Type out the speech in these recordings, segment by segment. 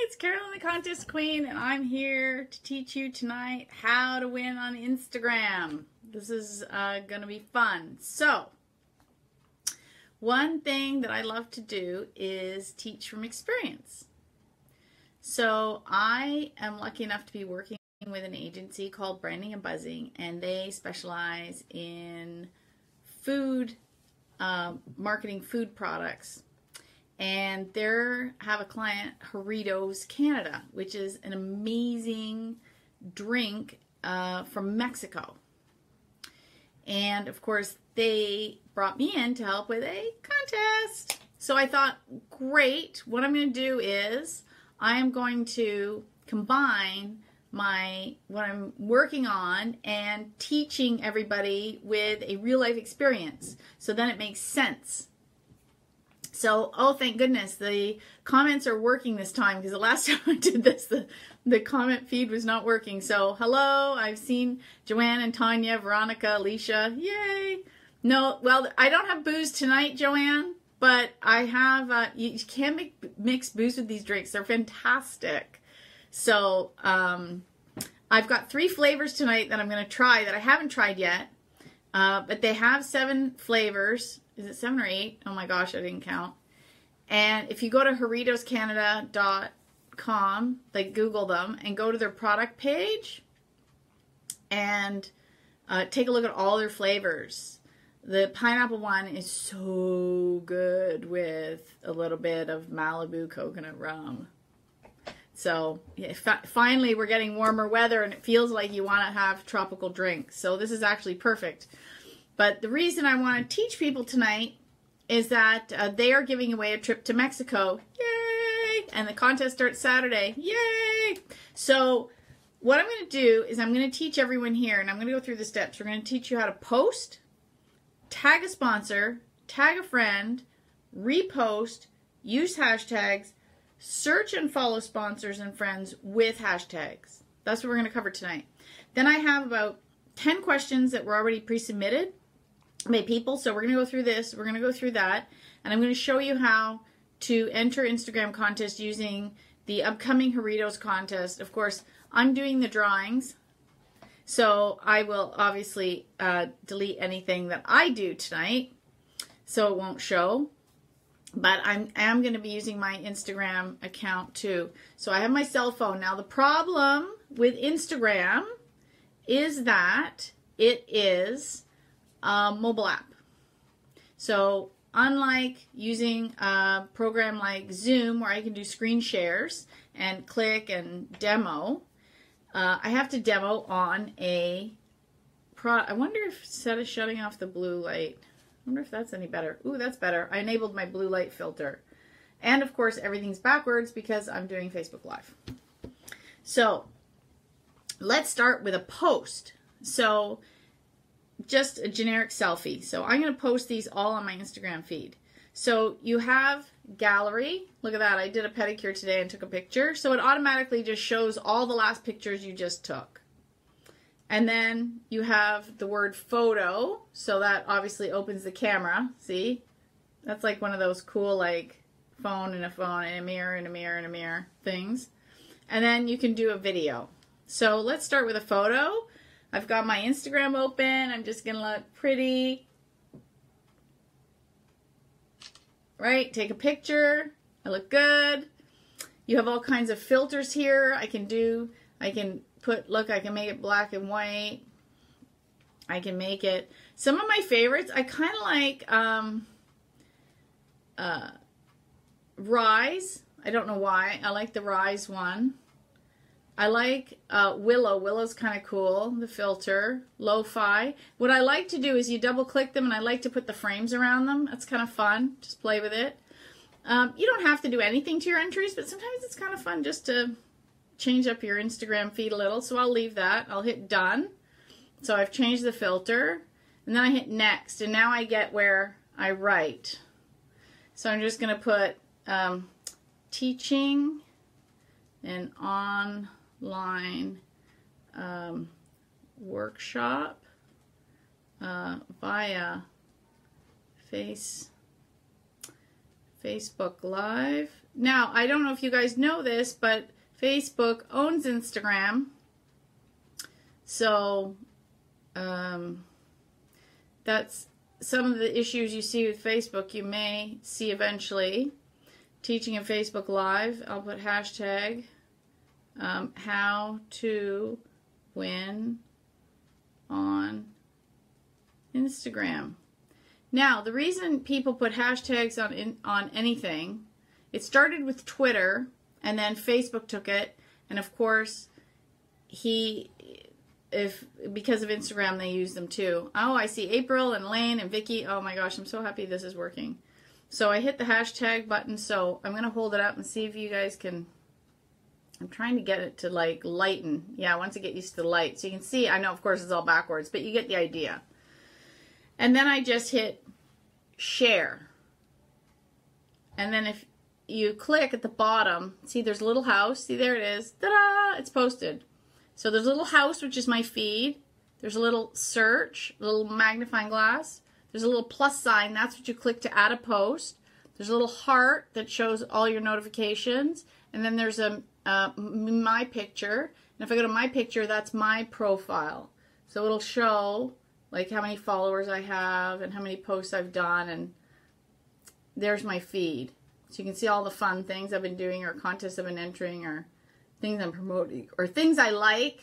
it's Carolyn the Contest Queen, and I'm here to teach you tonight how to win on Instagram. This is going to be fun. So, one thing that I love to do is teach from experience. So, I am lucky enough to be working with an agency called Branding and Buzzing, and they specialize in food, marketing food products. And they have a client, Jarritos Canada, which is an amazing drink from Mexico. And of course, they brought me in to help with a contest. So I thought, great, what I'm going to do is I am going to combine what I'm working on and teaching everybody with a real life experience. So then it makes sense. So, oh, thank goodness, the comments are working this time, because the last time I did this, the comment feed was not working. So, hello, I've seen Joanne and Tanya, Veronica, Alicia, yay. No, well, I don't have booze tonight, Joanne, but I have, you can mix booze with these drinks. They're fantastic. So, I've got 3 flavors tonight that I'm going to try that I haven't tried yet, but they have 7 flavors. Is it 7 or 8? Oh my gosh, I didn't count. And if you go to jarritoscanada.com, like Google them, and go to their product page, and take a look at all their flavors. The pineapple one is so good with a little bit of Malibu coconut rum. So yeah, finally we're getting warmer weather, and it feels like you want to have tropical drinks. So this is actually perfect. But the reason I want to teach people tonight is that they are giving away a trip to Mexico. Yay! And the contest starts Saturday. Yay! So what I'm going to do is I'm going to teach everyone here, and I'm going to go through the steps. We're going to teach you how to post, tag a sponsor, tag a friend, repost, use hashtags, search and follow sponsors and friends with hashtags. That's what we're going to cover tonight. Then I have about 10 questions that were already pre-submitted by people. So we're going to go through this. We're going to go through that. And I'm going to show you how to enter Instagram contest using the upcoming Jarritos contest. Of course, I'm doing the drawings. So I will obviously delete anything that I do tonight, so it won't show. But I am going to be using my Instagram account too. So I have my cell phone. Now the problem with Instagram is that it is a mobile app. So unlike using a program like Zoom, where I can do screen shares and click and demo, I have to demo on a I wonder if instead of shutting off the blue light, I wonder if that's any better. Ooh, that's better. I enabled my blue light filter. And of course everything's backwards because I'm doing Facebook Live. So let's start with a post. So just a generic selfie. So I'm going to post these all on my Instagram feed. So you have gallery. Look at that. I did a pedicure today and took a picture. So it automatically just shows all the last pictures you just took. And then you have the word photo. So that obviously opens the camera. See? That's like one of those cool like phone and a mirror and a mirror and a mirror things. And then you can do a video. So let's start with a photo. I've got my Instagram open. I'm just going to look pretty. Right? Take a picture. I look good. You have all kinds of filters here. I can put, look, I can make it black and white. I can make it, some of my favorites, I kind of like Rise. I don't know why. I like the Rise one. I like Willow. Willow's kind of cool, the filter. Lo-fi. What I like to do is you double click them, and I like to put the frames around them. That's kind of fun. Just play with it. You don't have to do anything to your entries, but sometimes it's kind of fun just to change up your Instagram feed a little. So I'll leave that. I'll hit done. So I've changed the filter, and then I hit next, and now I get where I write. So I'm just going to put teaching an online workshop via Facebook Live. Now, I don't know if you guys know this, but Facebook owns Instagram. So, that's some of the issues you see with Facebook you may see eventually. Teaching in Facebook Live. I'll put hashtag how to win on Instagram. Now, the reason people put hashtags on anything, it started with Twitter, and then Facebook took it, and of course, because of Instagram, they use them too. Oh, I see April and Lane and Vicky. Oh my gosh, I'm so happy this is working. So I hit the hashtag button, so I'm going to hold it up and see if you guys can. I'm trying to get it to like lighten. Yeah, once you get used to the light. So you can see, I know of course it's all backwards, but you get the idea. And then I just hit share. And then if you click at the bottom, see there's a little house. See, there it is. Ta-da! It's posted. So there's a little house, which is my feed. There's a little search, a little magnifying glass. There's a little plus sign. That's what you click to add a post. There's a little heart that shows all your notifications. And then there's my picture. And if I go to my picture, that's my profile. So it'll show like how many followers I have and how many posts I've done. And there's my feed. So you can see all the fun things I've been doing, or contests I've been entering, or things I'm promoting, or things I like.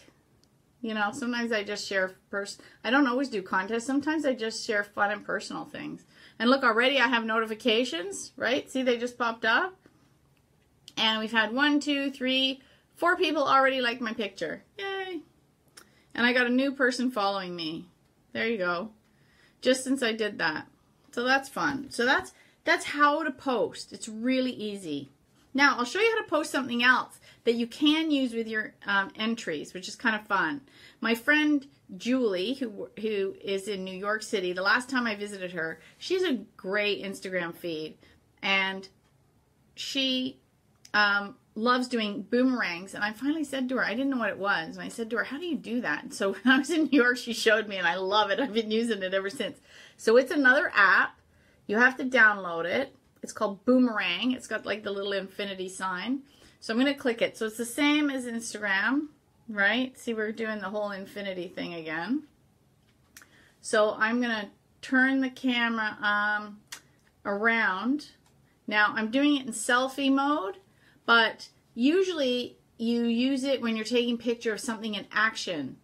You know, sometimes I just share I don't always do contests. Sometimes I just share fun and personal things. And look, already I have notifications, right? See, they just popped up. And we've had 1, 2, 3, 4 people already like my picture. Yay. And I got a new person following me. There you go. Just since I did that. So that's fun. So that's how to post. It's really easy. Now, I'll show you how to post something else that you can use with your entries, which is kind of fun. My friend Julie, who is in New York City, the last time I visited her, she's a great Instagram feed, and she loves doing boomerangs. And I finally said to her, I didn't know what it was, and I said to her, how do you do that? And so when I was in New York, she showed me, and I love it. I've been using it ever since. So it's another app. You have to download it. It's called Boomerang. It's got like the little infinity sign. So I'm going to click it. So it's the same as Instagram, right? See, we're doing the whole infinity thing again. So I'm going to turn the camera around. Now I'm doing it in selfie mode, but usually you use it when you're taking a picture of something in action.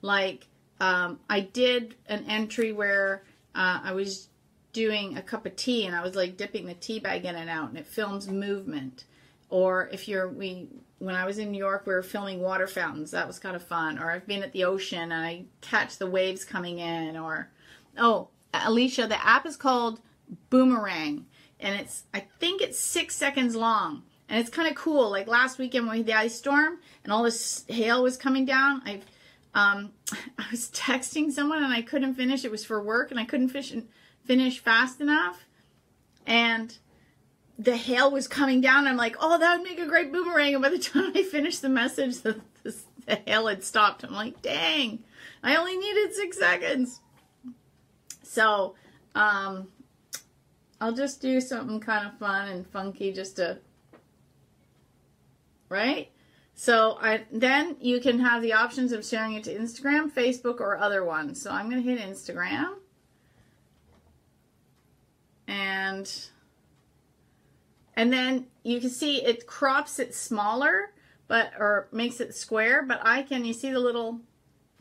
Like I did an entry where I was doing a cup of tea, and I was like dipping the tea bag in and out, and it films movement. Or if when I was in New York, we were filming water fountains. That was kind of fun. Or I've been at the ocean and I catch the waves coming in. Or, oh, Alicia, the app is called Boomerang, and I think it's 6 seconds long, and it's kind of cool. Like last weekend when we had the ice storm and all this hail was coming down, I was texting someone and I couldn't finish. It was for work, and I couldn't finish fast enough, and the hail was coming down. I'm like, oh, that would make a great boomerang. And by the time I finished the message, the hail had stopped. I'm like, dang, I only needed 6 seconds. So I'll just do something kind of fun and funky just to, right? So then you can have the options of sharing it to Instagram, Facebook, or other ones. So I'm going to hit Instagram. And then you can see it crops it smaller, or makes it square, but you see the little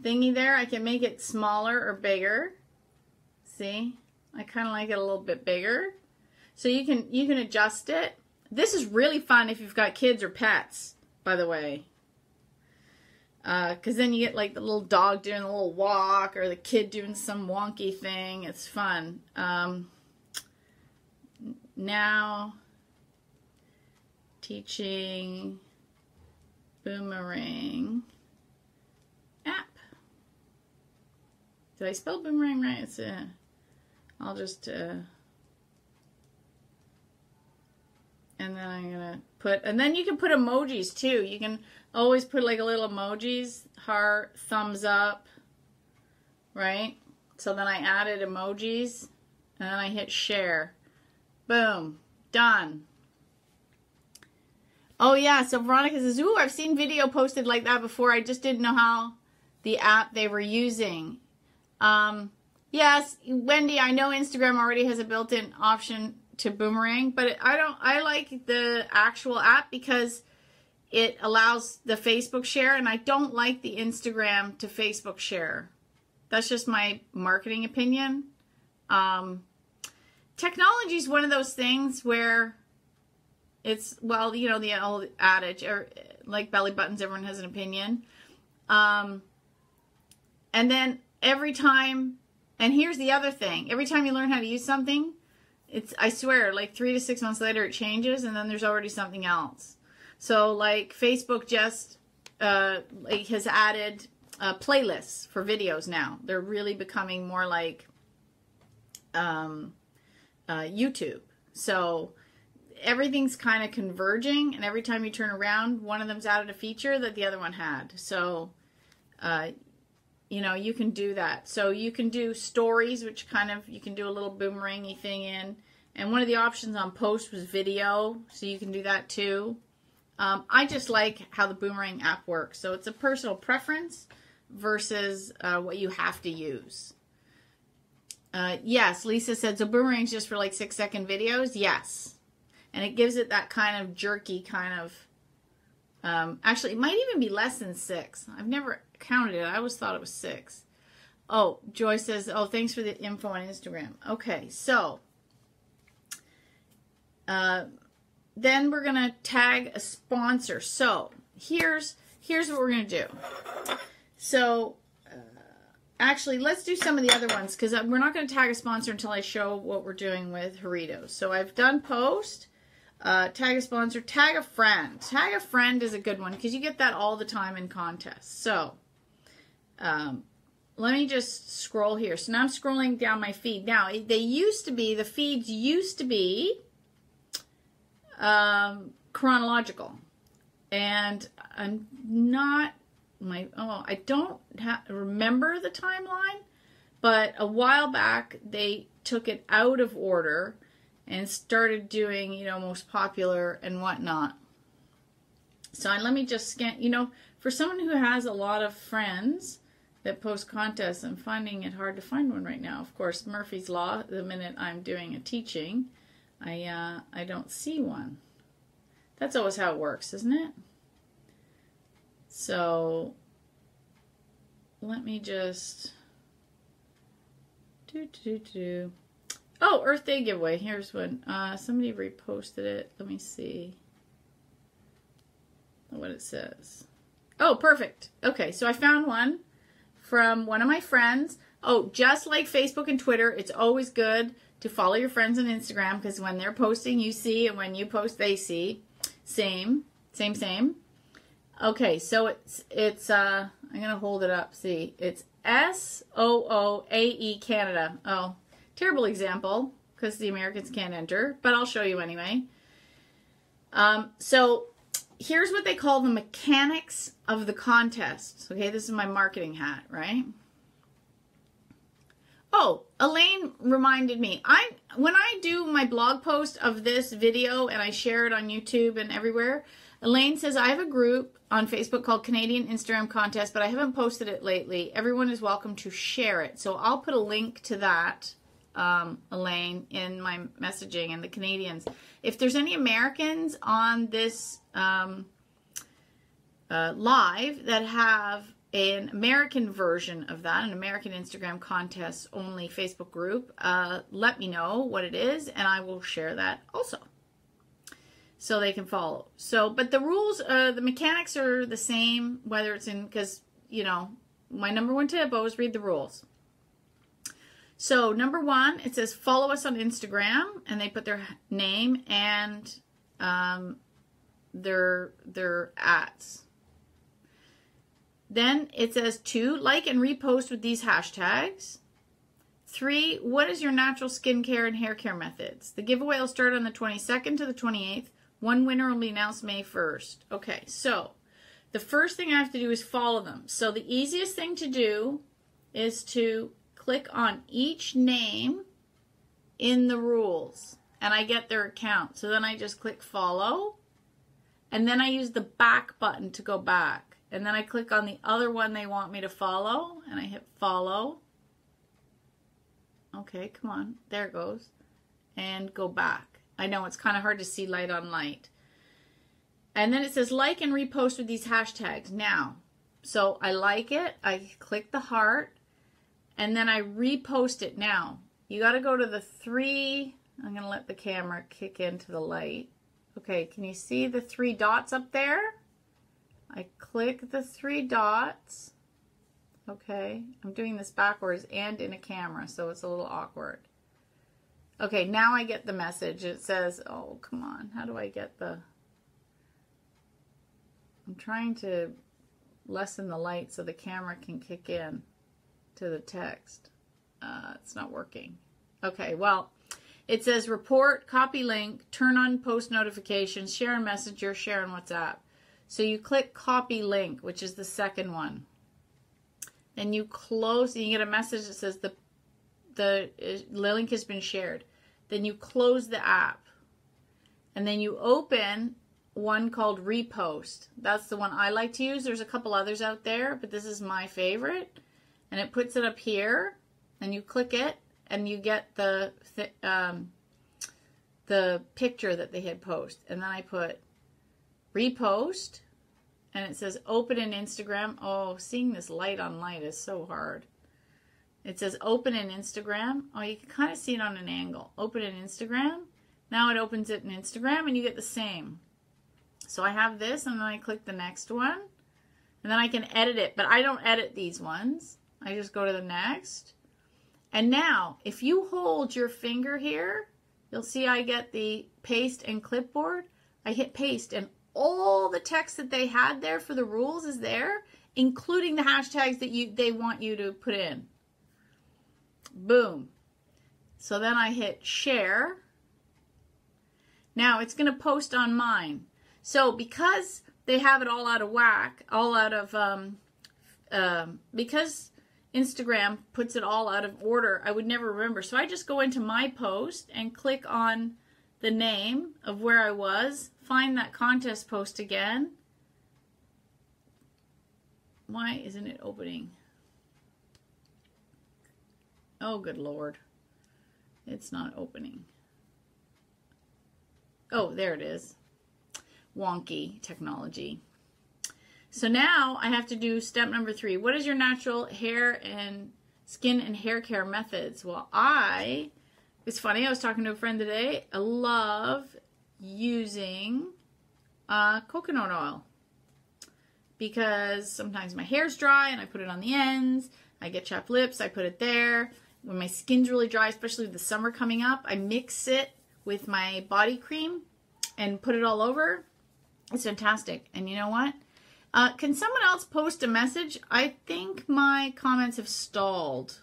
thingy there? I can make it smaller or bigger. See? I kind of like it a little bit bigger. So you can adjust it. This is really fun if you've got kids or pets, by the way. Because then you get like the little dog doing a little walk, or the kid doing some wonky thing. It's fun. Now, teaching Boomerang app. Did I spell Boomerang right? It's I'll just and then I'm gonna put, and then you can put emojis too. You can always put like a little emojis, heart, thumbs up, right? So then I added emojis, and then I hit share. Boom. Done. Oh, yeah. So Veronica says, ooh, I've seen video posted like that before. I just didn't know how the app they were using. Yes, Wendy, I know Instagram already has a built-in option to Boomerang, but I like the actual app because it allows the Facebook share, and I don't like the Instagram to Facebook share. That's just my marketing opinion. Technology is one of those things where it's, well, you know, the old adage, or like belly buttons, everyone has an opinion. And then every time, and here's the other thing, every time you learn how to use something, it's, I swear, like 3 to 6 months later it changes, and then there's already something else. So like Facebook just like has added playlists for videos now. They're really becoming more like YouTube. So everything's kind of converging, and every time you turn around, one of them's added a feature that the other one had. So, you know, you can do that. So you can do stories, which kind of, you can do a little boomerangy thing in. And one of the options on post was video, so you can do that too. I just like how the Boomerang app works. So it's a personal preference versus what you have to use. Yes, Lisa said, so Boomerang's just for like 6-second videos? Yes. And it gives it that kind of jerky kind of, actually, it might even be less than 6. I've never counted it. I always thought it was 6. Oh, Joy says, oh, thanks for the info on Instagram. Okay, so then we're going to tag a sponsor. So here's what we're going to do. So actually, let's do some of the other ones, because we're not going to tag a sponsor until I show what we're doing with Doritos. So I've done post. Tag a sponsor, tag a friend. Tag a friend is a good one because you get that all the time in contests. So, let me just scroll here. So now I'm scrolling down my feed. Now, the feeds used to be chronological. And I'm not, I don't remember the timeline, but a while back they took it out of order and started doing, you know, most popular and whatnot. So let me just scan, you know, for someone who has a lot of friends that post contests, I'm finding it hard to find one right now. Of course, Murphy's Law, the minute I'm doing a teaching, I don't see one. That's always how it works, isn't it? So let me just Oh, Earth Day giveaway. Here's one. Somebody reposted it. Let me see what it says. Oh, perfect. Okay, so I found one from one of my friends. Oh, just like Facebook and Twitter, it's always good to follow your friends on Instagram, because when they're posting, you see, and when you post, they see. Same. Okay, so it's I'm gonna hold it up. See, it's SOOAE Canada. Oh. Terrible example, because the Americans can't enter, but I'll show you anyway. So here's what they call the mechanics of the contest. Okay, this is my marketing hat, right? Oh, Elaine reminded me. When I do my blog post of this video and I share it on YouTube and everywhere, Elaine says I have a group on Facebook called Canadian Instagram Contest, but I haven't posted it lately. Everyone is welcome to share it. So I'll put a link to that, Elaine, in my messaging, and the Canadians. If there's any Americans on this live that have an American version of that, an American Instagram contest only Facebook group, let me know what it is, and I will share that also, so they can follow. So, but the rules, the mechanics are the same, whether it's in, because, you know, my number one tip, always read the rules. So, number one, it says follow us on Instagram, and they put their name and their ads. Then it says 2, like and repost with these hashtags. 3, what is your natural skincare and hair care methods? The giveaway will start on the 22nd to the 28th. One winner will be announced May 1st. Okay, so the first thing I have to do is follow them. So the easiest thing to do is to click on each name in the rules. and I get their account. So then I just click follow, and then I use the back button to go back. And then I click on the other one they want me to follow, and I hit follow. Okay, come on. There it goes. And go back. I know it's kind of hard to see light on light. And then it says like and repost with these hashtags. Now, so I like it. I click the heart, and then I repost it. Now, you got to go to the three. I'm going to let the camera kick into the light. Okay, can you see the three dots up there? I click the three dots. Okay, I'm doing this backwards and in a camera, so it's a little awkward. Okay, now I get the message. It says, oh, come on. How do I get the... I'm trying to lessen the light so the camera can kick in to the text. It's not working. Okay, well, it says report, copy link, turn on post notifications, share in Messenger, share in WhatsApp. So you click copy link, which is the second one. And you close, and you get a message that says the link has been shared. Then you close the app. And then you open one called repost. That's the one I like to use. There's a couple others out there, but this is my favorite. And it puts it up here, and you click it, and you get the picture that they had posted. And then I put repost, and it says open in Instagram. Oh, seeing this light on light is so hard. It says open in Instagram. Oh, you can kind of see it on an angle. Open in Instagram. Now it opens it in Instagram, and you get the same. So I have this, and then I click the next one, and then I can edit it. But I don't edit these ones. I just go to the next. And now, if you hold your finger here, you'll see I get the paste and clipboard. I hit paste, and all the text that they had there for the rules is there, including the hashtags that they want you to put in. Boom. So then I hit share. Now it's going to post on mine. So because they have it all out of whack, all out of, because Instagram puts it all out of order, I would never remember. So I just go into my post and click on the name of where I was, find that contest post again. Why isn't it opening? Oh, good Lord. It's not opening. Oh, there it is. Wonky technology. So now I have to do step number 3. What is your natural hair and skin and hair care methods? Well, it's funny, I was talking to a friend today. I love using coconut oil because sometimes my hair's dry and I put it on the ends. I get chapped lips, I put it there. When my skin's really dry, especially with the summer coming up, I mix it with my body cream and put it all over. It's fantastic. And you know what? Can someone else post a message? I think my comments have stalled.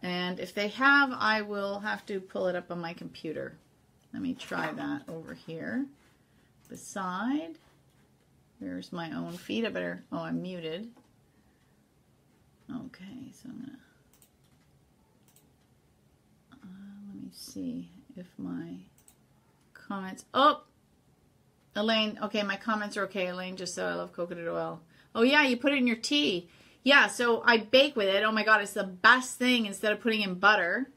And if they have, I will have to pull it up on my computer. Let me try that over here. Beside. There's my own feed. Oh, I'm muted. Okay, so I'm going to... let me see if my comments... Oh! Elaine, okay, my comments are okay. Elaine just said I love coconut oil. Oh, yeah, you put it in your tea. Yeah, so I bake with it. Oh, my God, it's the best thing instead of putting in butter.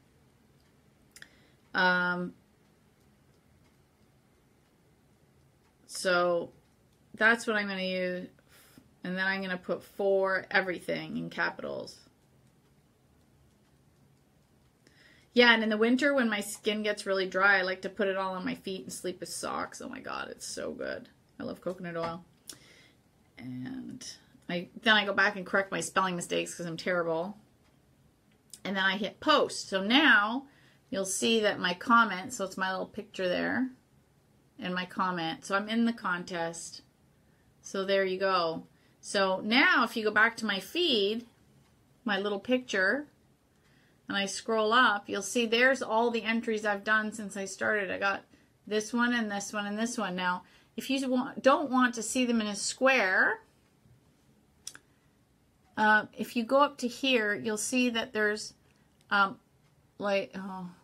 So that's what I'm going to use. And then I'm going to put for everything in capitals. Yeah, and in the winter when my skin gets really dry, I like to put it all on my feet and sleep with socks. Oh my God, it's so good. I love coconut oil. And then I go back and correct my spelling mistakes because I'm terrible. And then I hit post. So now you'll see that my comment, so it's my little picture there, and my comment. So I'm in the contest. So there you go. So now if you go back to my feed, my little picture, and I scroll up, you'll see there's all the entries I've done since I started. I got this one and this one and this one. Now, if you don't want to see them in a square, if you go up to here, you'll see that there's, oh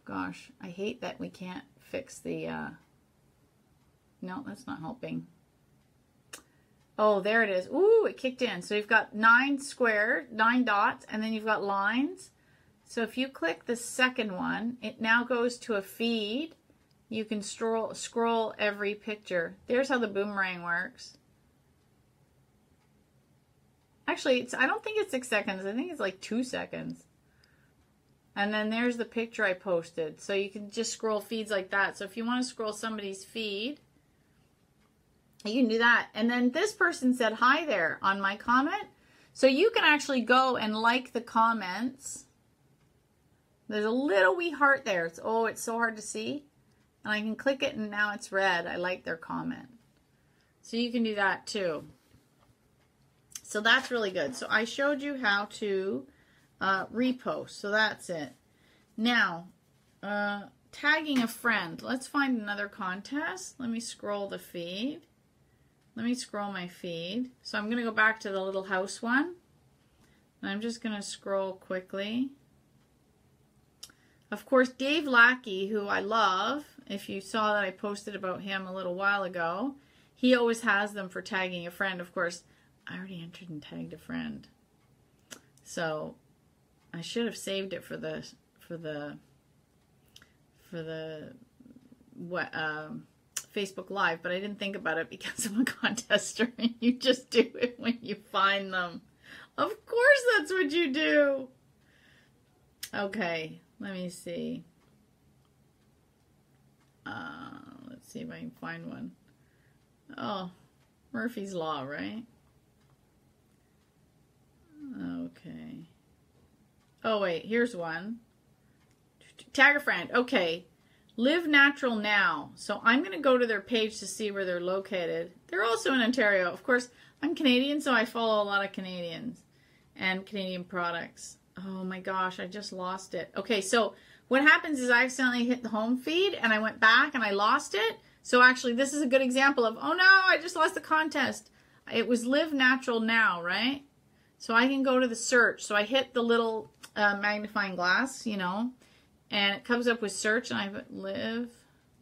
gosh, I hate that we can't fix the, no, that's not helping. Oh, there it is. Ooh, it kicked in. So you've got 9 dots, and then you've got lines. So if you click the second one, it now goes to a feed. You can scroll every picture. There's how the boomerang works. Actually, I don't think it's 6 seconds. I think it's like 2 seconds. And then there's the picture I posted. So you can just scroll feeds like that. So if you want to scroll somebody's feed, you can do that. And then this person said hi there on my comment. So you can actually go and like the comments. There's a little wee heart there. It's so hard to see. And I can click it and now it's red. I like their comment. So you can do that too. So that's really good. So I showed you how to repost. So that's it. Now, tagging a friend. Let's find another contest. Let me scroll the feed. Let me scroll my feed. So I'm going to go back to the little house one. And I'm just going to scroll quickly. Of course, Dave Lackey, who I love, if you saw that I posted about him a little while ago, he always has them for tagging a friend. Of course, I already entered and tagged a friend. So I should have saved it for the Facebook Live, but I didn't think about it because I'm a contester and you just do it when you find them. Of course that's what you do. Okay, let me see. Let's see if I can find one. Oh, Murphy's Law, right? Okay. Oh, wait, here's one. Tag a friend. Okay. Live Natural Now. So I'm going to go to their page to see where they're located. They're also in Ontario. Of course, I'm Canadian, so I follow a lot of Canadians and Canadian products. Oh my gosh, I just lost it. Okay, so what happens is I accidentally hit the home feed and I went back and I lost it. So actually, this is a good example of, oh no, I just lost the contest. It was Live Natural Now, right? So I can go to the search. So I hit the little magnifying glass, you know, and it comes up with search, and I put Live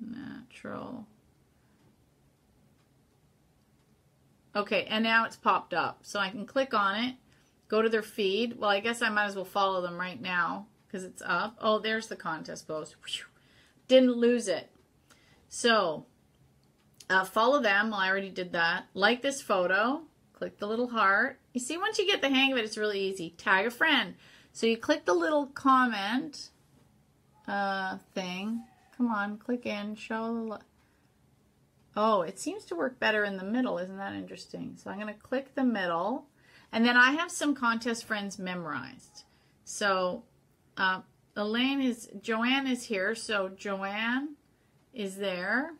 Natural. Okay, and now it's popped up. So I can click on it, go to their feed. Well, I guess I might as well follow them right now because it's up. Oh, there's the contest post. Didn't lose it. So follow them. Well, I already did that. Like this photo. Click the little heart. You see, once you get the hang of it, it's really easy. Tag a friend. So you click the little comment thing. Come on, click in. Show the... Oh, it seems to work better in the middle. Isn't that interesting? So I'm going to click the middle. And then I have some contest friends memorized. So Joanne is here. So Joanne is there.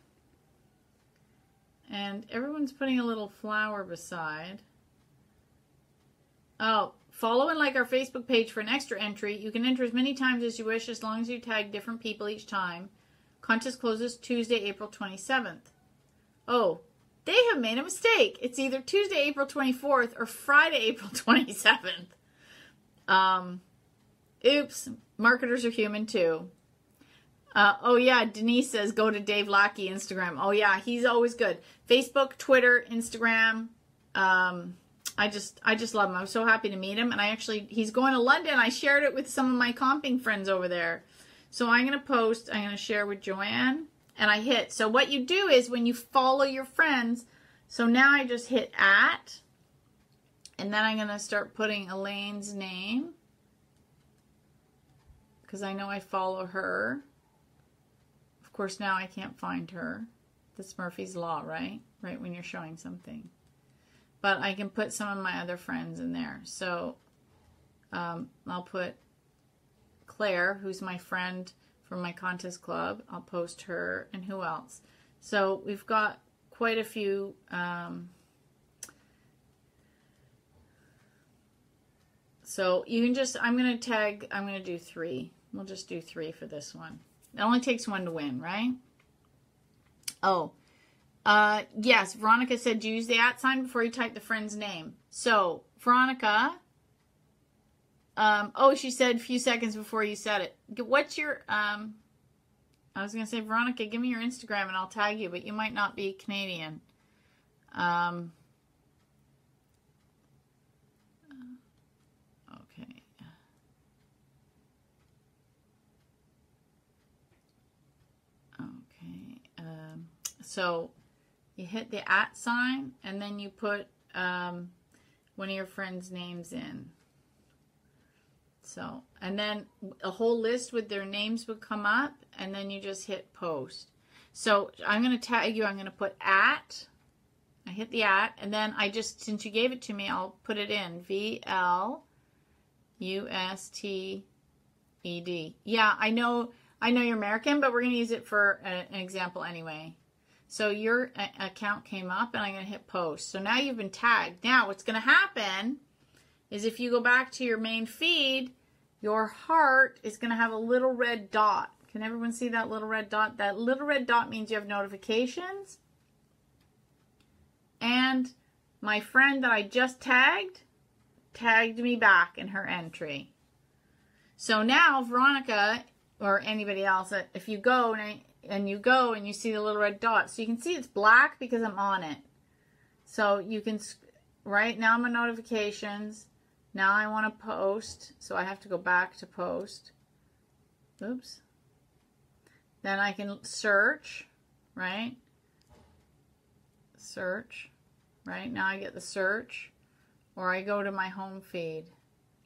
And everyone's putting a little flower beside. Oh, follow and like our Facebook page for an extra entry. You can enter as many times as you wish as long as you tag different people each time. Contest closes Tuesday, April 27th. Oh, they have made a mistake. It's either Tuesday, April 24th or Friday, April 27th. Oops, marketers are human too. Oh yeah, Denise says go to Dave Lackey Instagram. Oh yeah, he's always good. Facebook, Twitter, Instagram. I just love him. I'm so happy to meet him. And he's going to London. I shared it with some of my comping friends over there. So I'm going to share with Joanne. And I hit. So what you do is when you follow your friends, so now I just hit @ and then I'm going to start putting Elaine's name because I know I follow her. Of course, now I can't find her. That's Murphy's Law, right? Right when you're showing something. But I can put some of my other friends in there. So I'll put Claire, who's my friend from my contest club. I'll post her, and who else? So we've got quite a few. So you can just, I'm going to do 3. We'll just do 3 for this one. It only takes 1 to win, right? Oh, yes, Veronica said use the @ sign before you type the friend's name. So, Veronica, oh, she said a few seconds before you said it. What's your, I was going to say, Veronica, give me your Instagram and I'll tag you, but you might not be Canadian. Okay. Okay. So you hit the @ sign and then you put one of your friends' names in. So, and then a whole list with their names would come up, and then you just hit post. So I'm going to tag you. I'm going to put @ I hit the @ and then I just, since you gave it to me, I'll put it in. VLUSTED. Yeah, I know you're American, but we're going to use it for an example anyway. So your account came up, and I'm going to hit post. So now you've been tagged. Now what's going to happen is if you go back to your main feed, your heart is going to have a little red dot. Can everyone see that little red dot? That little red dot means you have notifications. And my friend that I just tagged me back in her entry. So now Veronica or anybody else, if you go and you see the little red dot, so you can see it's black because I'm on it. So you can, right now I'm on notifications. Now I want to post, so I have to go back to post. Oops. Then I can search, right? Search, right? Now I get the search, or I go to my home feed.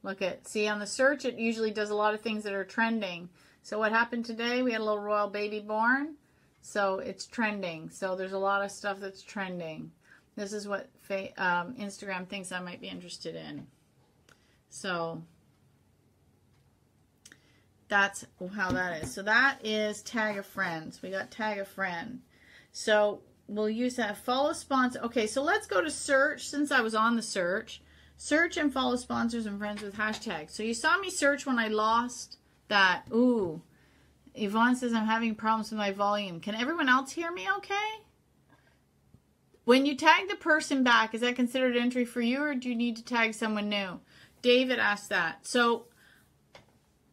Look at, see on the search, it usually does a lot of things that are trending. So what happened today? We had a little royal baby born, so it's trending. So there's a lot of stuff that's trending. This is what Instagram thinks I might be interested in. So that's how that is. So that is tag a friend. We got tag a friend. So we'll use that. Follow sponsor. Okay, so let's go to search. Since I was on the search, search and follow sponsors and friends with hashtags. So you saw me search when I lost that. Ooh, Yvonne says I'm having problems with my volume. Can everyone else hear me okay? When you tag the person back, is that considered entry for you, or do you need to tag someone new? David asked that. So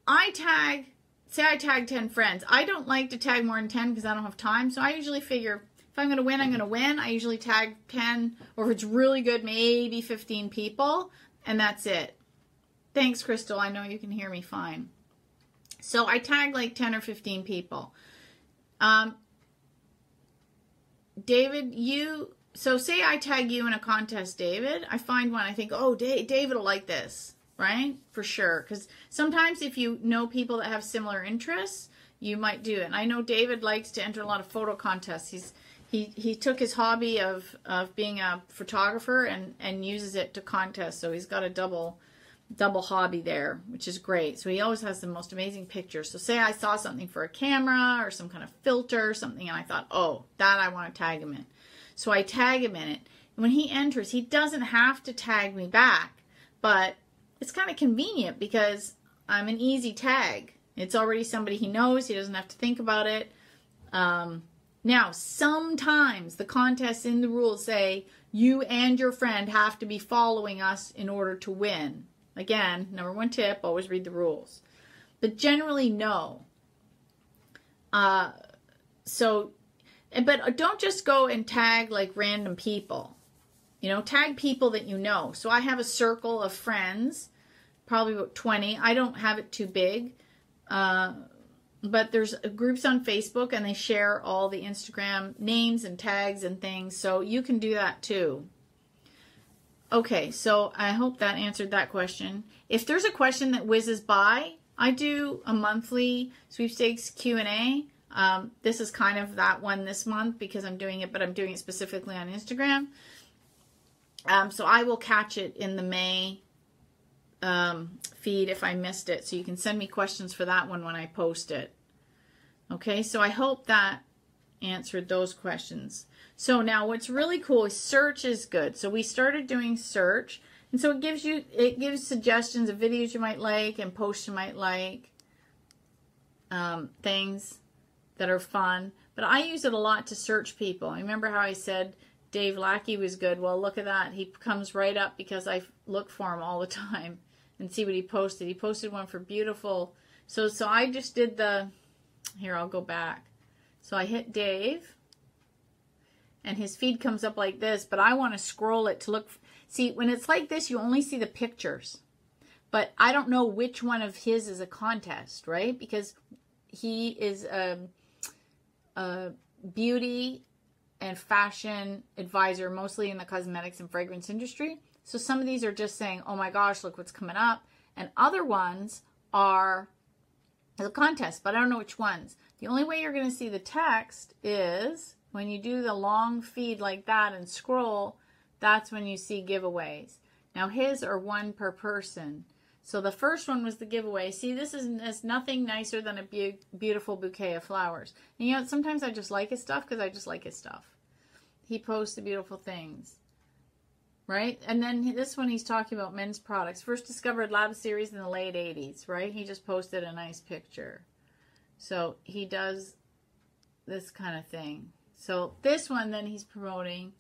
I tag, say I tag 10 friends. I don't like to tag more than 10 because I don't have time. So I usually figure if I'm going to win, I'm going to win. I usually tag 10, or if it's really good, maybe 15 people, and that's it. Thanks, Crystal. I know you can hear me fine. So I tag like 10 or 15 people. David, so say I tag you in a contest, David. I find one, I think, oh, David will like this, right? For sure. Because sometimes if you know people that have similar interests, you might do it. And I know David likes to enter a lot of photo contests. He took his hobby of being a photographer and uses it to contest. So he's got a double hobby there, which is great. So he always has the most amazing pictures. So say I saw something for a camera or some kind of filter or something, and I thought, oh, that I want to tag him in. So I tag him in it. And when he enters, he doesn't have to tag me back, but it's kind of convenient because I'm an easy tag. It's already somebody he knows. He doesn't have to think about it. Now, sometimes the contests in the rules say you and your friend have to be following us in order to win. Again, #1 tip, always read the rules. But generally, no. But don't just go and tag like random people. You know, tag people that you know. So I have a circle of friends, probably about 20. I don't have it too big. But there's groups on Facebook, and they share all the Instagram names and tags and things. So you can do that too. Okay, so I hope that answered that question. If there's a question that whizzes by, I do a monthly sweepstakes Q&A. This is kind of that one this month because I'm doing it, but I'm doing it specifically on Instagram. So I will catch it in the May feed if I missed it. So you can send me questions for that one when I post it. Okay, so I hope that answered those questions. So now what's really cool is search is good. So we started doing search, and so it gives suggestions of videos you might like and posts you might like, things that are fun. But I use it a lot to search people. I remember how I said Dave Lackey was good. Well, look at that. He comes right up because I look for him all the time and see what he posted. He posted one for beautiful. So I just did Here, I'll go back. So I hit Dave, and his feed comes up like this, but I want to scroll it to look. See, when it's like this, you only see the pictures. But I don't know which one of his is a contest, right? Because he is a beauty and fashion advisor, mostly in the cosmetics and fragrance industry. So some of these are just saying, oh my gosh, look what's coming up. And other ones are the contest, but I don't know which ones. The only way you're going to see the text is when you do the long feed like that and scroll, that's when you see giveaways. Now his are one per person. So the first one was the giveaway. See, this is nothing nicer than a beautiful bouquet of flowers. And you know, sometimes I just like his stuff because I just like his stuff. He posts the beautiful things. Right? And then this one he's talking about men's products. First discovered Lab Series in the late 80s, right? He just posted a nice picture. So he does this kind of thing. So this one then he's promoting,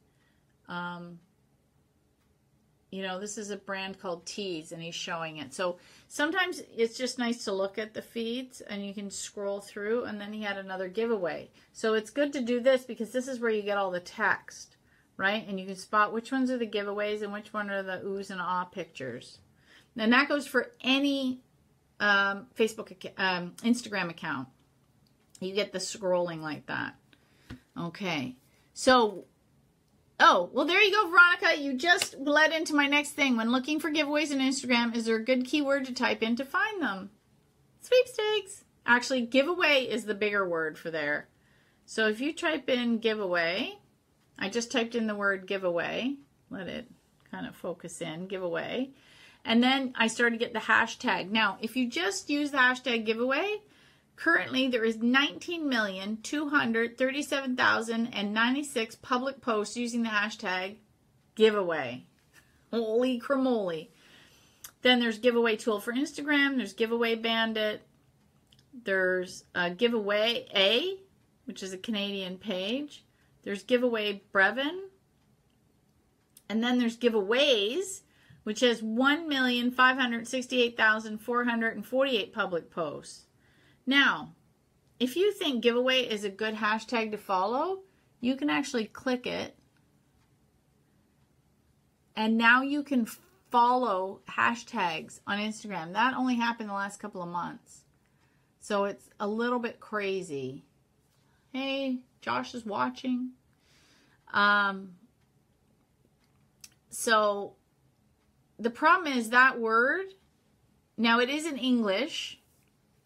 you know, this is a brand called Tease, and he's showing it. So sometimes it's just nice to look at the feeds, and you can scroll through, and then he had another giveaway. So it's good to do this because this is where you get all the text, right? And you can spot which ones are the giveaways and which one are the oohs and ah pictures. And that goes for any Instagram account. You get the scrolling like that. Okay. So... oh, well, there you go, Veronica. You just led into my next thing. When looking for giveaways on Instagram, is there a good keyword to type in to find them? Sweepstakes. Actually, giveaway is the bigger word for there. So if you type in giveaway, I just typed in the word giveaway. Let it kind of focus in, giveaway. And then I started to get the hashtag. Now, if you just use the hashtag giveaway, currently, there is 19,237,096 public posts using the hashtag giveaway. Holy cramoly. Then there's giveaway tool for Instagram. There's giveaway bandit. There's giveaway A, which is a Canadian page. There's giveaway Brevin. And then there's giveaways, which has 1,568,448 public posts. Now, if you think giveaway is a good hashtag to follow, you can actually click it. And now you can follow hashtags on Instagram. That only happened the last couple of months. So it's a little bit crazy. Hey, Josh is watching. So the problem is that word, now it is in English.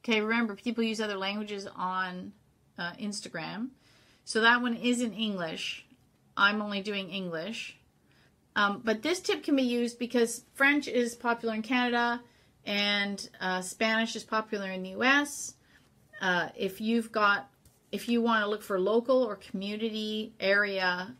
Okay, remember, people use other languages on Instagram. So that one is in English. I'm only doing English. But this tip can be used because French is popular in Canada and Spanish is popular in the US. If you want to look for local or community area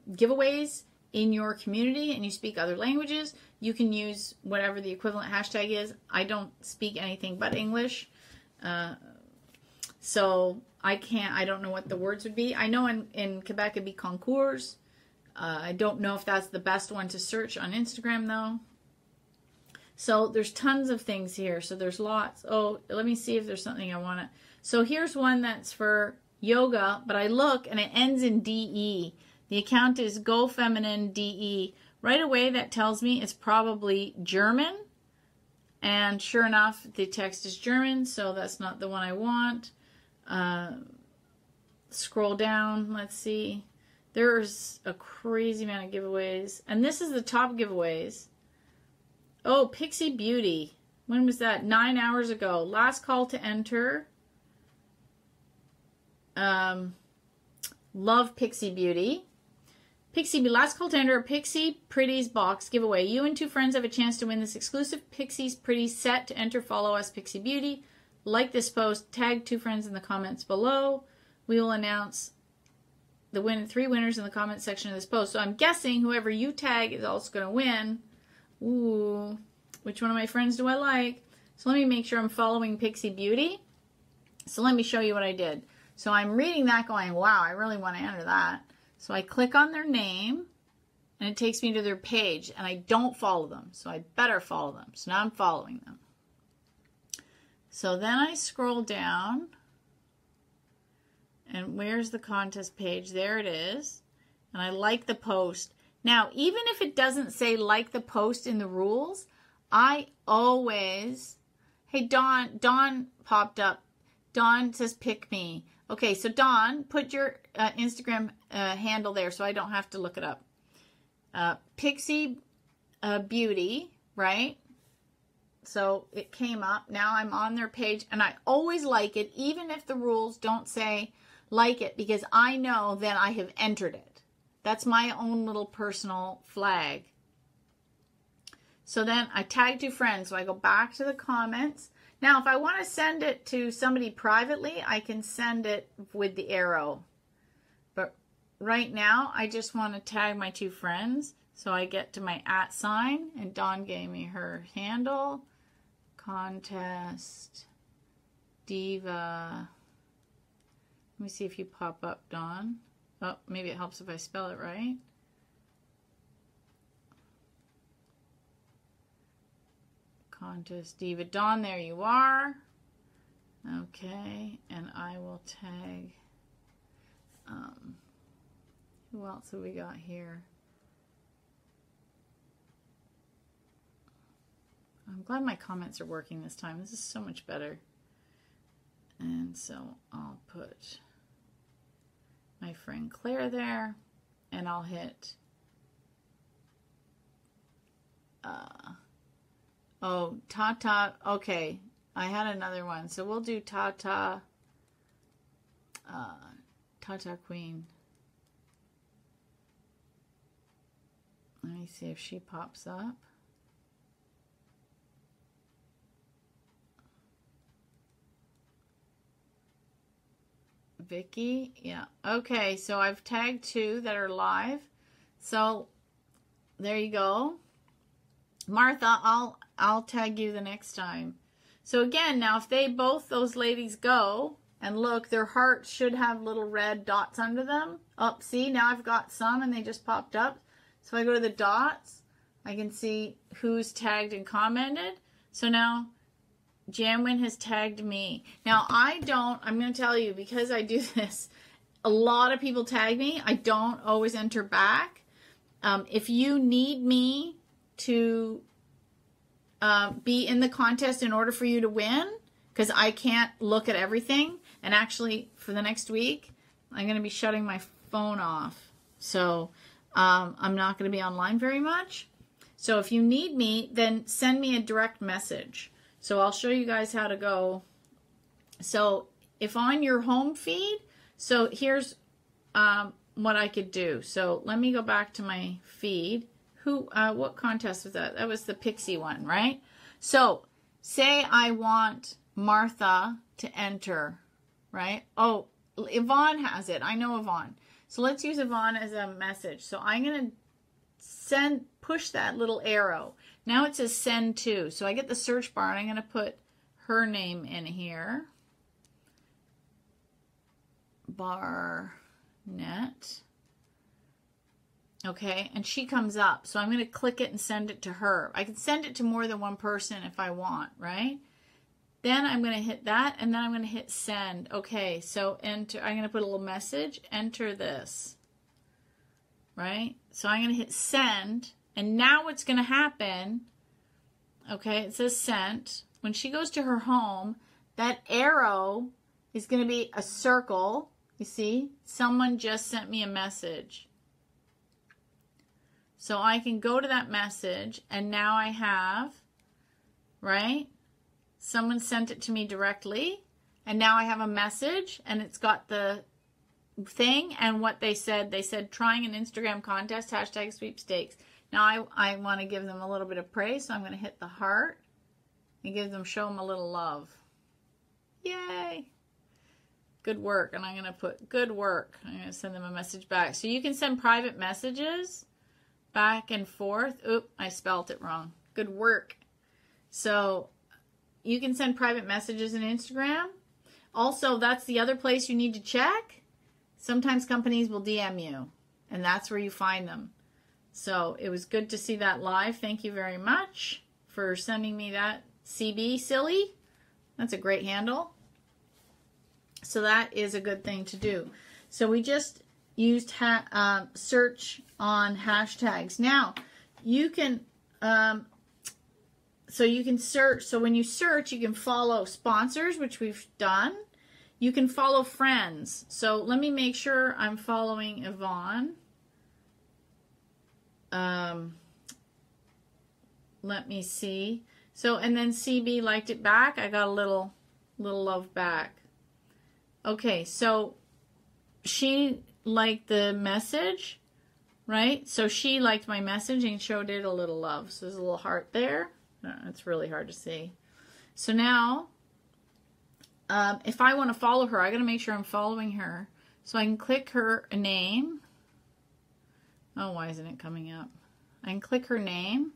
giveaways in your community and you speak other languages, you can use whatever the equivalent hashtag is. I don't speak anything but English. So I don't know what the words would be. I know in Quebec it'd be concours. I don't know if that's the best one to search on Instagram though. So there's tons of things here. So there's lots. Oh, let me see if there's something I want to. So here's one that's for yoga, but I look and it ends in DE. The account is Go Feminine DE. Right away, that tells me it's probably German. And sure enough, the text is German, so that's not the one I want. Scroll down, let's see. There's a crazy amount of giveaways. And this is the top giveaways. Oh, Pixie Beauty. When was that? 9 hours ago. Last call to enter. Love Pixie Beauty. Last call to enter a Pixie Pretties box giveaway. You and 2 friends have a chance to win this exclusive Pixie's Pretties set. To enter, follow us, Pixie Beauty. Like this post. Tag 2 friends in the comments below. We will announce the 3 winners in the comment section of this post. So I'm guessing whoever you tag is also going to win. Ooh, which one of my friends do I like? So let me make sure I'm following Pixie Beauty. So let me show you what I did. So I'm reading that going, wow, I really want to enter that. So I click on their name, and it takes me to their page, and I don't follow them, so I better follow them. So now I'm following them. So then I scroll down, and where's the contest page? There it is. And I like the post. Now, even if it doesn't say like the post in the rules, I always, hey, Dawn popped up. Dawn says, pick me. Okay, so Dawn, put your Instagram handle there so I don't have to look it up. Pixie Beauty, right? So it came up. Now I'm on their page, and I always like it, even if the rules don't say like it, because I know that I have entered it. That's my own little personal flag. So then I tag 2 friends. So I go back to the comments. Now, if I want to send it to somebody privately, I can send it with the arrow. But right now, I just want to tag my 2 friends. So I get to my @ sign, and Dawn gave me her handle. Contest Diva. Let me see if you pop up, Dawn. Oh, maybe it helps if I spell it right. Contest Diva. Dawn, there you are. Okay, and I will tag, who else have we got here? I'm glad my comments are working this time. This is so much better. And so I'll put my friend Claire there, and I'll hit oh, Tata. Okay, I had another one, so we'll do Tata Queen. Let me see if she pops up. Vicky, yeah. Okay, so I've tagged 2 that are live. So there you go. Martha, I'll tag you the next time. So again, now if those ladies go and look, their hearts should have little red dots under them. Oh, see, now I've got some and they just popped up. So if I go to the dots, I can see who's tagged and commented. So now Janwin has tagged me. Now, I'm going to tell you, because I do this, a lot of people tag me. I don't always enter back. If you need me to be in the contest in order for you to win, because I can't look at everything, and actually for the next week, I'm going to be shutting my phone off. So I'm not going to be online very much. So if you need me, then send me a direct message. So I'll show you guys how to go. So if on your home feed, so here's what I could do. So let me go back to my feed. What contest was that? That was the Pixie one, right? So say I want Martha to enter, right? Oh, Yvonne has it. I know Yvonne. So let's use Yvonne as a message. So I'm going to push that little arrow. Now it says send to. So I get the search bar, and I'm going to put her name in here. Barnett. Okay, and she comes up. So I'm going to click it and send it to her. I can send it to more than one person if I want, right? Then I'm going to hit that, and then I'm going to hit send. Okay, so enter. I'm going to put a little message. Enter this. Right? So I'm going to hit send. And now what's going to happen, okay, it says sent. When she goes to her home, that arrow is going to be a circle. You see? Someone just sent me a message. So I can go to that message, and now I have, right? Someone sent it to me directly, and now I have a message, and it's got the thing and what they said. They said trying an Instagram contest, hashtag sweepstakes. Now I want to give them a little bit of praise, so I'm going to hit the heart and show them a little love. Yay! Good work. And I'm going to put good work. I'm going to send them a message back. So you can send private messages back and forth. Oop, I spelled it wrong. Good work. So you can send private messages in Instagram. Also, that's the other place you need to check. Sometimes companies will DM you, and that's where you find them. So it was good to see that live. Thank you very much for sending me that, CB Silly. That's a great handle. So that is a good thing to do. So we just used search on hashtags. Now you can so you can search. So when you search, you can follow sponsors, which we've done. You can follow friends. So let me make sure I'm following Yvonne. Let me see. So, and then CB liked it back. I got a little love back. Okay, so she liked the message, right? So she liked my message and showed it a little love. So there's a little heart there. It's really hard to see. So now, if I want to follow her, I got to make sure I'm following her. So I can click her name. Oh, why isn't it coming up? I can click her name.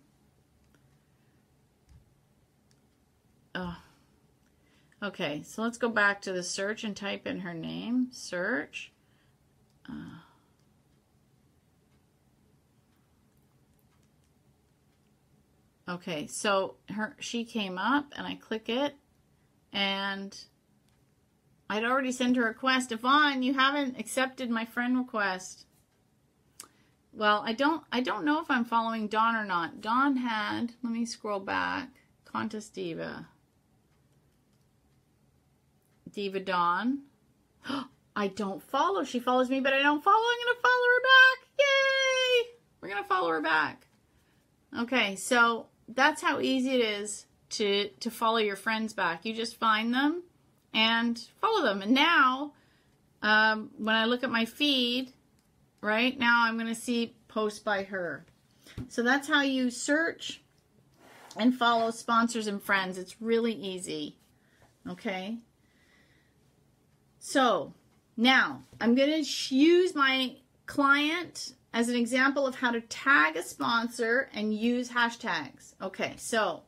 Oh. Okay, so let's go back to the search and type in her name. Search. Okay, so she came up and I click it and I'd already sent her a request. Yvonne, you haven't accepted my friend request. Well, I don't know if I'm following Dawn or not. Dawn had, let me scroll back. Contest Diva. Diva Dawn. I don't follow. She follows me, but I don't follow. I'm going to follow her back. Yay! We're going to follow her back. Okay, so that's how easy it is to follow your friends back. You just find them and follow them. And now, when I look at my feed, right now I'm going to see posts by her. So that's how you search and follow sponsors and friends. It's really easy. Okay. So now I'm going to use my client as an example of how to tag a sponsor and use hashtags. Okay, so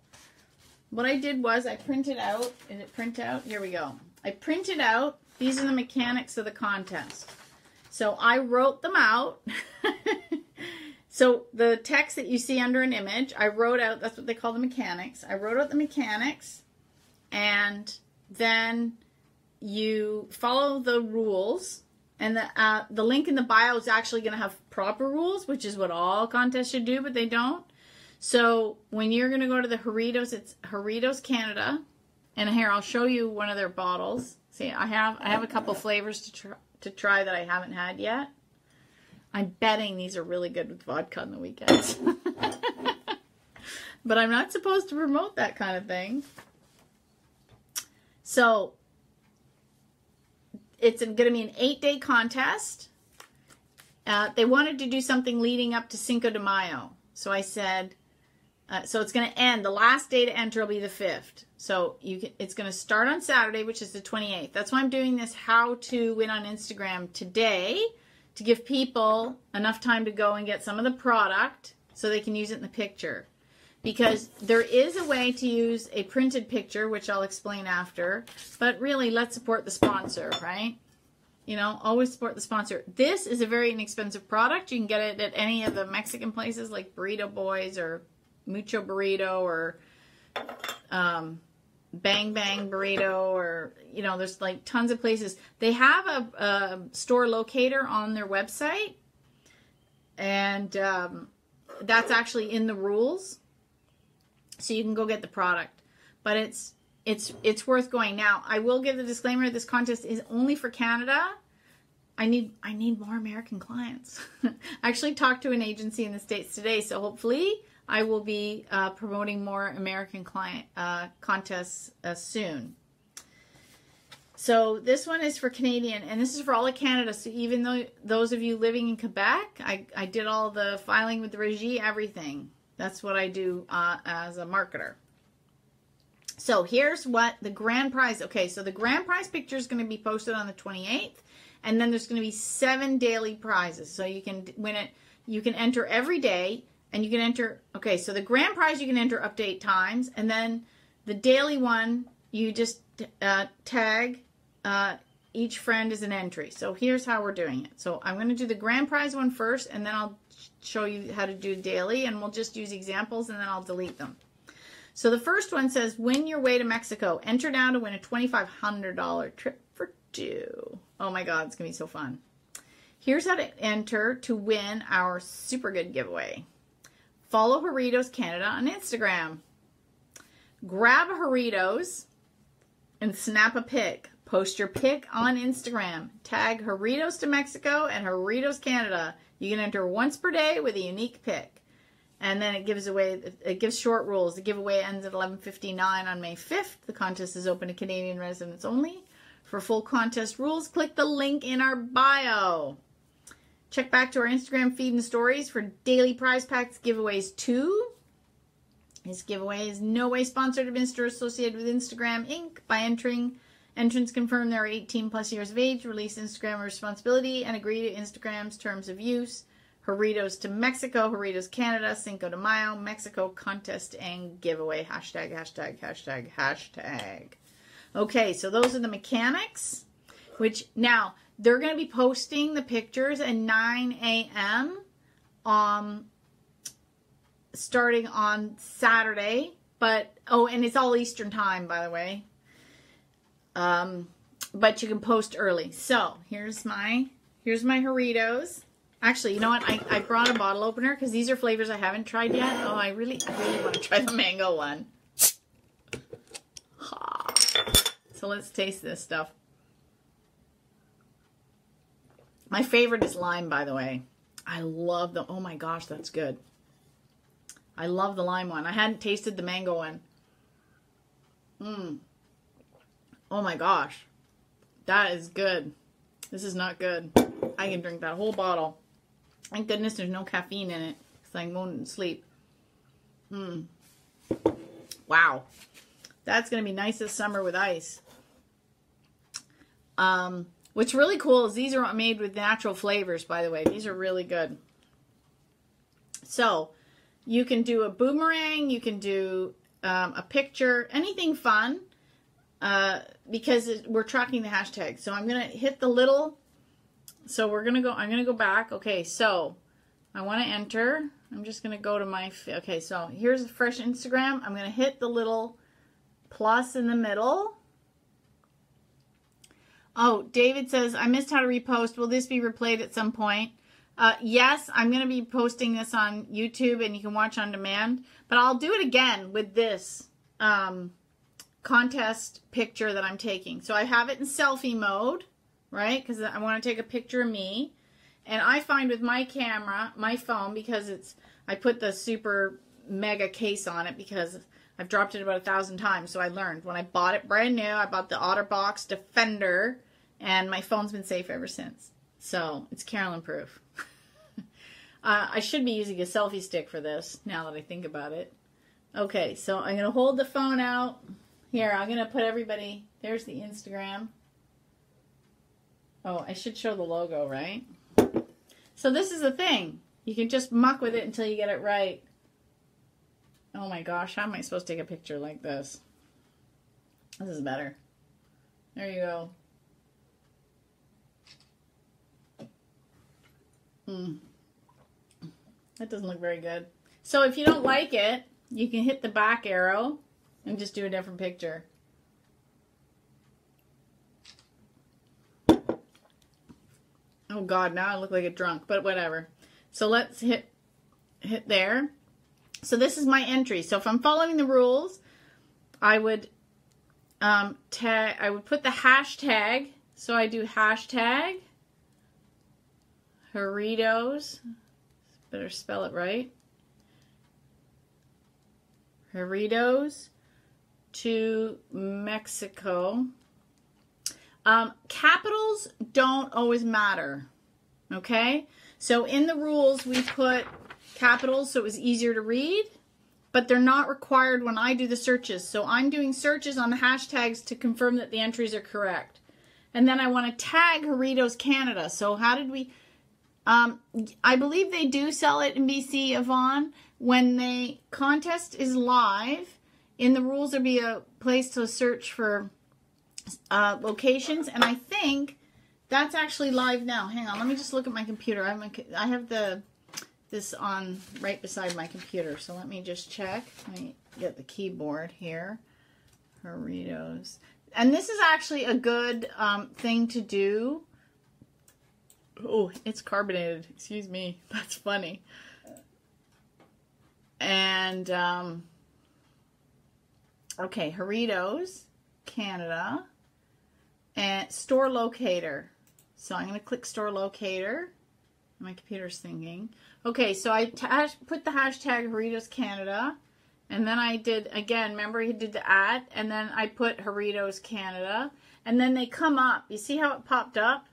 what I did was I printed out, did it print out? Here we go. I printed out, these are the mechanics of the contest. So I wrote them out. So the text that you see under an image, I wrote out, that's what they call the mechanics. I wrote out the mechanics and then you follow the rules. And the link in the bio is actually going to have proper rules, which is what all contests should do, but they don't. So when you're going to go to the Jarritos, it's Jarritos Canada. And here, I'll show you one of their bottles. See, I have a couple flavors to try that I haven't had yet. I'm betting these are really good with vodka on the weekends. But I'm not supposed to promote that kind of thing. So it's going to be an 8-day contest. They wanted to do something leading up to Cinco de Mayo. So I said, so it's going to end. The last day to enter will be the 5th. So it's going to start on Saturday, which is the 28th. That's why I'm doing this how to win on Instagram today, to give people enough time to go and get some of the product so they can use it in the picture. Because there is a way to use a printed picture, which I'll explain after. But really, let's support the sponsor, right? You know, always support the sponsor. This is a very inexpensive product. You can get it at any of the Mexican places like Burrito Boys or Mucho Burrito or Bang Bang Burrito, or, you know, there's like tons of places. They have a store locator on their website. And that's actually in the rules. So you can go get the product, but it's worth going. Now, I will give the disclaimer: this contest is only for Canada. I need more American clients. I actually talked to an agency in the States today, so hopefully I will be promoting more American client contests soon. So this one is for Canadian, and this is for all of Canada. So even though those of you living in Quebec, I did all the filing with the Régie, everything. That's what I do as a marketer. So here's what the grand prize. Okay, so the grand prize picture is going to be posted on the 28th. And then there's going to be 7 daily prizes. So you can win it. You can enter every day. And you can enter. Okay, so the grand prize you can enter up to 8 times. And then the daily one, you just tag each friend as an entry. So here's how we're doing it. So I'm going to do the grand prize one first. And then I'll show you how to do daily, and we'll just use examples, and then I'll delete them. So the first one says, win your way to Mexico. Enter now to win a $2,500 trip for two. Oh my God, it's going to be so fun. Here's how to enter to win our super good giveaway. Follow Jarritos Canada on Instagram. Grab a Jarritos and snap a pic. Post your pic on Instagram. Tag Jarritos to Mexico and Jarritos Canada. You can enter once per day with a unique pic. And then it gives short rules. The giveaway ends at 11:59 on May 5th. The contest is open to Canadian residents only. For full contest rules, click the link in our bio. Check back to our Instagram feed and stories for daily prize packs giveaways too. This giveaway is no way sponsored or Mr. associated with Instagram Inc. By entrants confirm they are 18 plus years of age, release Instagram responsibility, and agree to Instagram's terms of use. Jarritos to Mexico, Jarritos Canada, Cinco de Mayo, Mexico contest and giveaway. Hashtag, hashtag, hashtag, hashtag. Okay, so those are the mechanics, which now they're going to be posting the pictures at 9 a.m. Starting on Saturday, but, oh, and it's all Eastern time, by the way. But you can post early. So here's my Jarritos. Actually, you know what? I brought a bottle opener because these are flavors I haven't tried yet. Oh, I really want to try the mango one. So let's taste this stuff. My favorite is lime, by the way. I love the, oh my gosh, that's good. I love the lime one. I hadn't tasted the mango one. Oh my gosh. That is good. This is not good. I can drink that whole bottle. Thank goodness there's no caffeine in it, because I won't sleep. Wow. That's going to be nice this summer with ice. What's really cool is these are made with natural flavors, by the way. These are really good. So, you can do a boomerang, you can do a picture, anything fun, because we're tracking the hashtag. So I'm going to hit the little, so I'm going to go back. Okay, so I want to enter. I'm just going to go to my, okay, so here's a fresh Instagram. I'm going to hit the little plus in the middle. Oh, David says, I missed how to repost. Will this be replayed at some point? Yes, I'm going to be posting this on YouTube and you can watch on demand. But I'll do it again with this contest picture that I'm taking. So I have it in selfie mode, right? Because I want to take a picture of me. And I find with my camera, my phone, because I put the super mega case on it because I've dropped it about 1,000 times. So I learned. When I bought it brand new, I bought the OtterBox Defender. And my phone's been safe ever since. So it's Carolyn proof. I should be using a selfie stick for this, now that I think about it. Okay, so I'm going to hold the phone out. Here, I'm going to put everybody, there's the Instagram. Oh, I should show the logo, right? So this is the thing. You can just muck with it until you get it right. Oh my gosh, how am I supposed to take a picture like this? This is better. There you go. That doesn't look very good. So if you don't like it, you can hit the back arrow and just do a different picture. Oh God, now I look like a drunk, but whatever. So let's hit there. So this is my entry. So if I'm following the rules, I would put the hashtag. So I do hashtag Jarritos. Better spell it right. Jarritos to Mexico. Capitals don't always matter. Okay? So in the rules we put capitals so it was easier to read, but they're not required when I do the searches. So I'm doing searches on the hashtags to confirm that the entries are correct. And then I want to tag Jarritos Canada. So how did we... I believe they do sell it in BC, Yvonne. When the contest is live, in the rules there'll be a place to search for locations, and I think that's actually live now. Hang on, let me just look at my computer. I have the this on right beside my computer. So let me just check. Let me get the keyboard here. Doritos. And this is actually a good thing to do. Oh, it's carbonated. Excuse me. That's funny. And, okay, Doritos, Canada, and store locator. So I'm going to click store locator. My computer's thinking. Okay, so I put the hashtag Doritos Canada, and then I did, again, remember he did the @ and then I put Doritos Canada, and then they come up. You see how it popped up?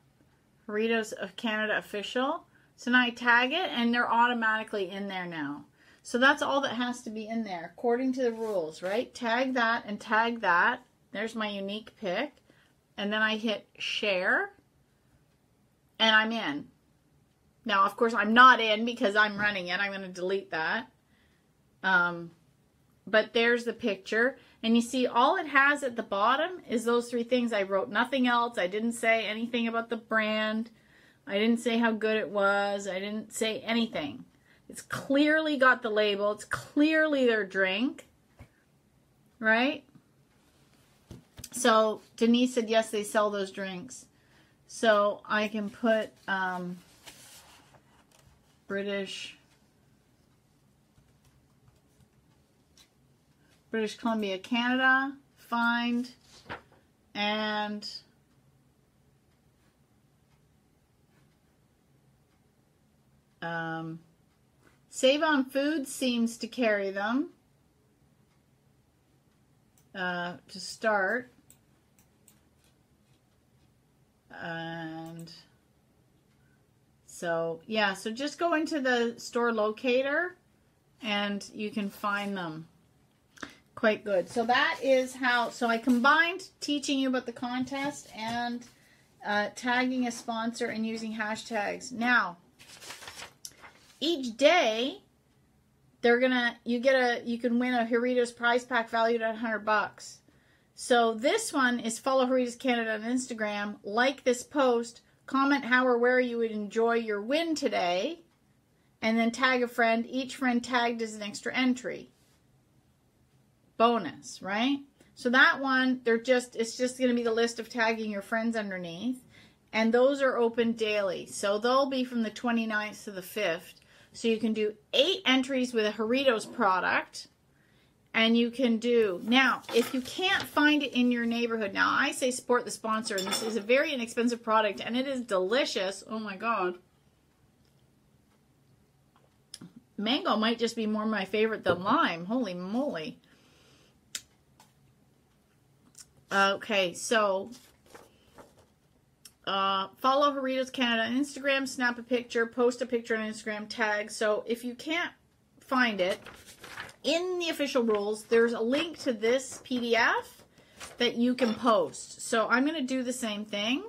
Doritos of Canada official. So now I tag it, and they're automatically in there now. So that's all that has to be in there, according to the rules, right? Tag that and tag that. There's my unique pick. And then I hit share, and I'm in. Now, of course, I'm not in because I'm running it. I'm going to delete that. But there's the picture. And you see, all it has at the bottom is those 3 things. I wrote nothing else. I didn't say anything about the brand. I didn't say how good it was. I didn't say anything. It's clearly got the label. It's clearly their drink. Right? So Denise said, yes, they sell those drinks. So I can put British Columbia, Canada, find, and Save on Food seems to carry them to start. And so, yeah, so just go into the store locator and you can find them. Quite good. So that is how, so I combined teaching you about the contest and tagging a sponsor and using hashtags. Now, each day, you can win a Doritos prize pack valued at $100. So this one is follow Doritos Canada on Instagram, like this post, comment how or where you would enjoy your win today, and then tag a friend. Each friend tagged is an extra entry. Bonus, right? So that one, it's just going to be the list of tagging your friends underneath, and those are open daily. So they'll be from the 29th to the 5th. So you can do 8 entries with a Doritos product. And you can do, now, if you can't find it in your neighborhood, now I say support the sponsor, and this is a very inexpensive product, and it is delicious. Oh my God. Mango might just be more my favorite than lime. Holy moly. Okay, so follow Doritos Canada on Instagram, snap a picture, post a picture on Instagram, tag. So if you can't find it, in the official rules, there's a link to this PDF that you can post. So I'm going to do the same thing.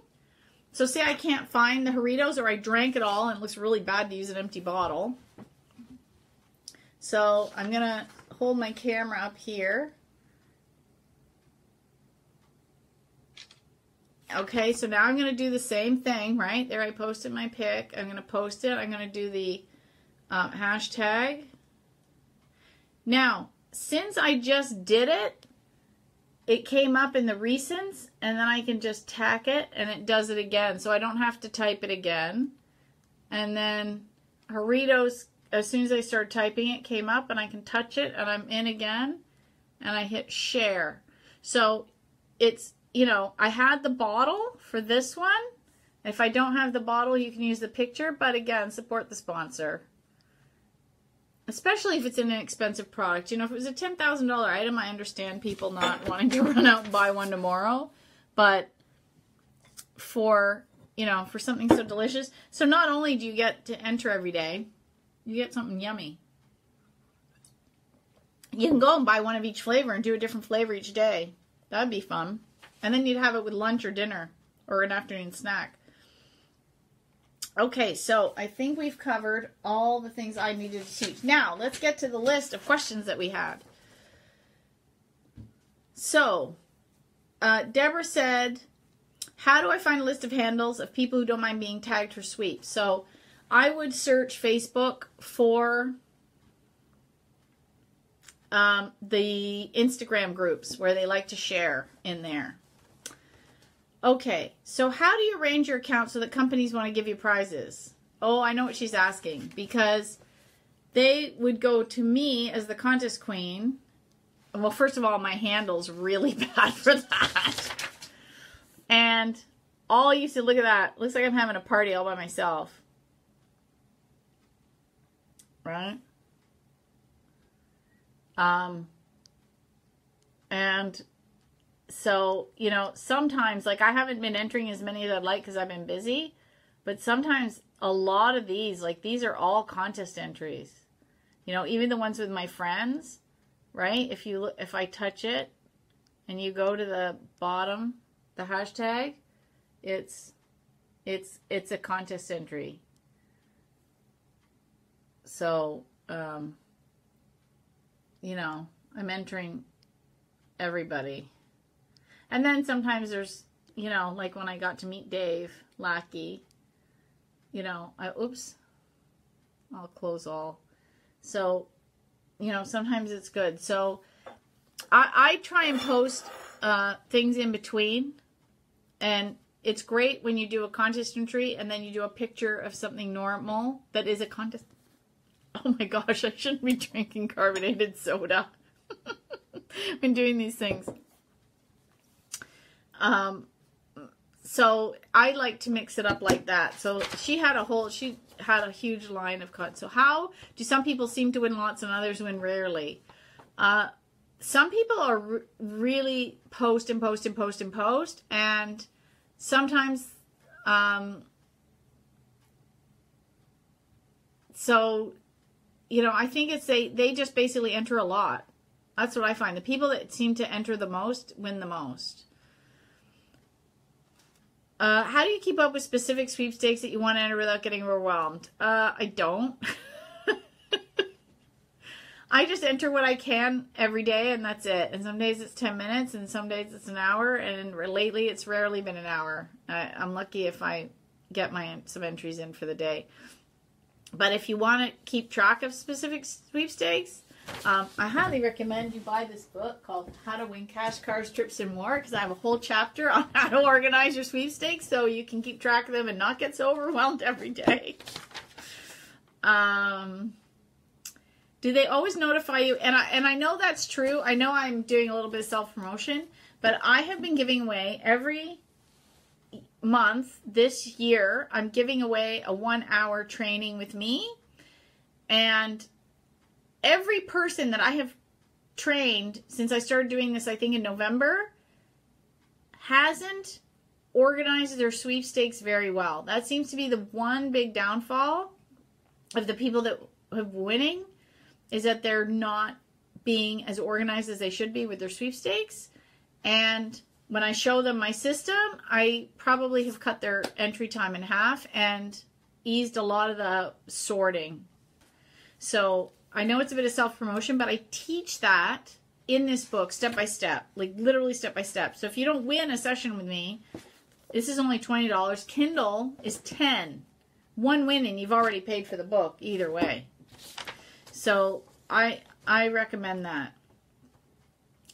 So say I can't find the Doritos, or I drank it all and it looks really bad to use an empty bottle. So I'm going to hold my camera up here. Okay, so now I'm going to do the same thing, right? There I posted my pic. I'm going to post it. I'm going to do the hashtag. Now, since I just did it, it came up in the recents, and then I can just tack it, and it does it again. So I don't have to type it again. And then Doritos, as soon as I started typing it, came up, and I can touch it, and I'm in again, and I hit share. So it's, you know, I had the bottle for this one. If I don't have the bottle, you can use the picture, but again, support the sponsor. Especially if it's an inexpensive product. You know, if it was a $10,000 item, I understand people not wanting to run out and buy one tomorrow. But for, you know, for something so delicious. So not only do you get to enter every day, you get something yummy. You can go and buy one of each flavor and do a different flavor each day. That'd be fun. And then you'd have it with lunch or dinner or an afternoon snack. Okay, so I think we've covered all the things I needed to teach. Now, let's get to the list of questions that we had. So, Deborah said, how do I find a list of handles of people who don't mind being tagged for sweeps? So, I would search Facebook for the Instagram groups where they like to share in there. Okay, so how do you arrange your account so that companies want to give you prizes? Oh, I know what she's asking. Because they would go to me as the contest queen. Well, first of all, my handle's really bad for that. And all you see, look at that. Looks like I'm having a party all by myself. Right? And so, you know, sometimes, like, I haven't been entering as many as I'd like because I've been busy. But sometimes a lot of these, like, these are all contest entries. You know, even the ones with my friends, right? If you look, if I touch it and you go to the bottom, the hashtag, it's a contest entry. So, you know, I'm entering everybody. And then sometimes there's, you know, like when I got to meet Dave Lackey, you know, oops, I'll close all. So, you know, sometimes it's good. So I try and post things in between. And it's great when you do a contest entry and then you do a picture of something normal that is a contest. Oh my gosh, I shouldn't be drinking carbonated soda. I've been doing these things. So I like to mix it up like that. So she had a huge line of cuts. So how do some people seem to win lots and others win rarely? Some people are really post and post and post and post. And sometimes, so, you know, I think it's they just basically enter a lot. That's what I find. The people that seem to enter the most win the most. How do you keep up with specific sweepstakes that you want to enter without getting overwhelmed? I don't. I just enter what I can every day, and that's it. And some days it's 10 minutes, and some days it's an hour, and lately it's rarely been an hour. I'm lucky if I get some entries in for the day. But if you want to keep track of specific sweepstakes, I highly recommend you buy this book called How to Win Cash, Cars, Trips, and More, because I have a whole chapter on how to organize your sweepstakes so you can keep track of them and not get so overwhelmed every day. Do they always notify you? And I know that's true. I know I'm doing a little bit of self-promotion, but I have been giving away every month this year. I'm giving away a 1-hour training with me, and every person that I have trained since I started doing this, I think in November, hasn't organized their sweepstakes very well. That seems to be the one big downfall of the people that have winning, is that they're not being as organized as they should be with their sweepstakes. And when I show them my system, I probably have cut their entry time in half and eased a lot of the sorting. So I know it's a bit of self-promotion, but I teach that in this book step by step, like literally step by step. So if you don't win a session with me, this is only $20. Kindle is $10. One win and you've already paid for the book either way. So I recommend that.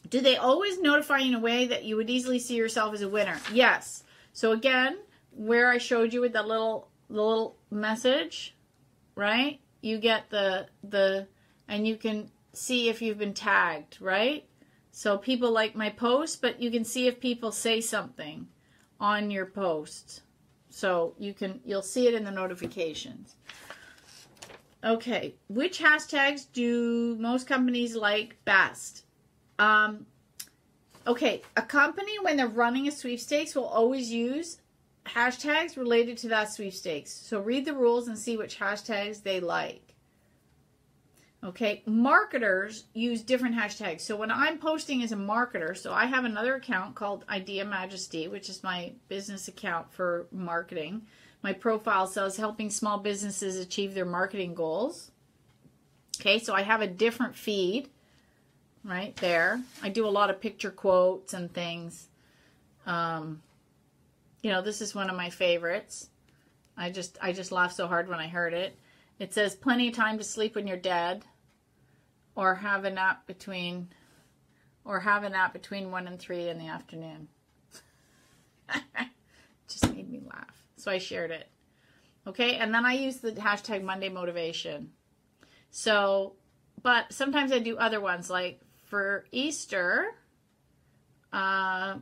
Do they always notify you in a way that you would easily see yourself as a winner? Yes. So again, where I showed you with the little message, right? You get and you can see if you've been tagged, right? So people like my post, but you can see if people say something on your post. So you'll see it in the notifications. Okay, which hashtags do most companies like best? Okay, a company, when they're running a sweepstakes, will always use hashtags related to that sweepstakes. So read the rules and see which hashtags they like. Okay, marketers use different hashtags. So when I'm posting as a marketer, so I have another account called Idea Majesty, which is my business account for marketing. My profile says helping small businesses achieve their marketing goals. Okay, so I have a different feed right there. I do a lot of picture quotes and things. You know, this is one of my favorites. I just laughed so hard when I heard it. It says plenty of time to sleep when you're dead, or have a nap between 1 and 3 in the afternoon. Just made me laugh. So I shared it. Okay, and then I use the hashtag Monday Motivation. So, but sometimes I do other ones, like for Easter, my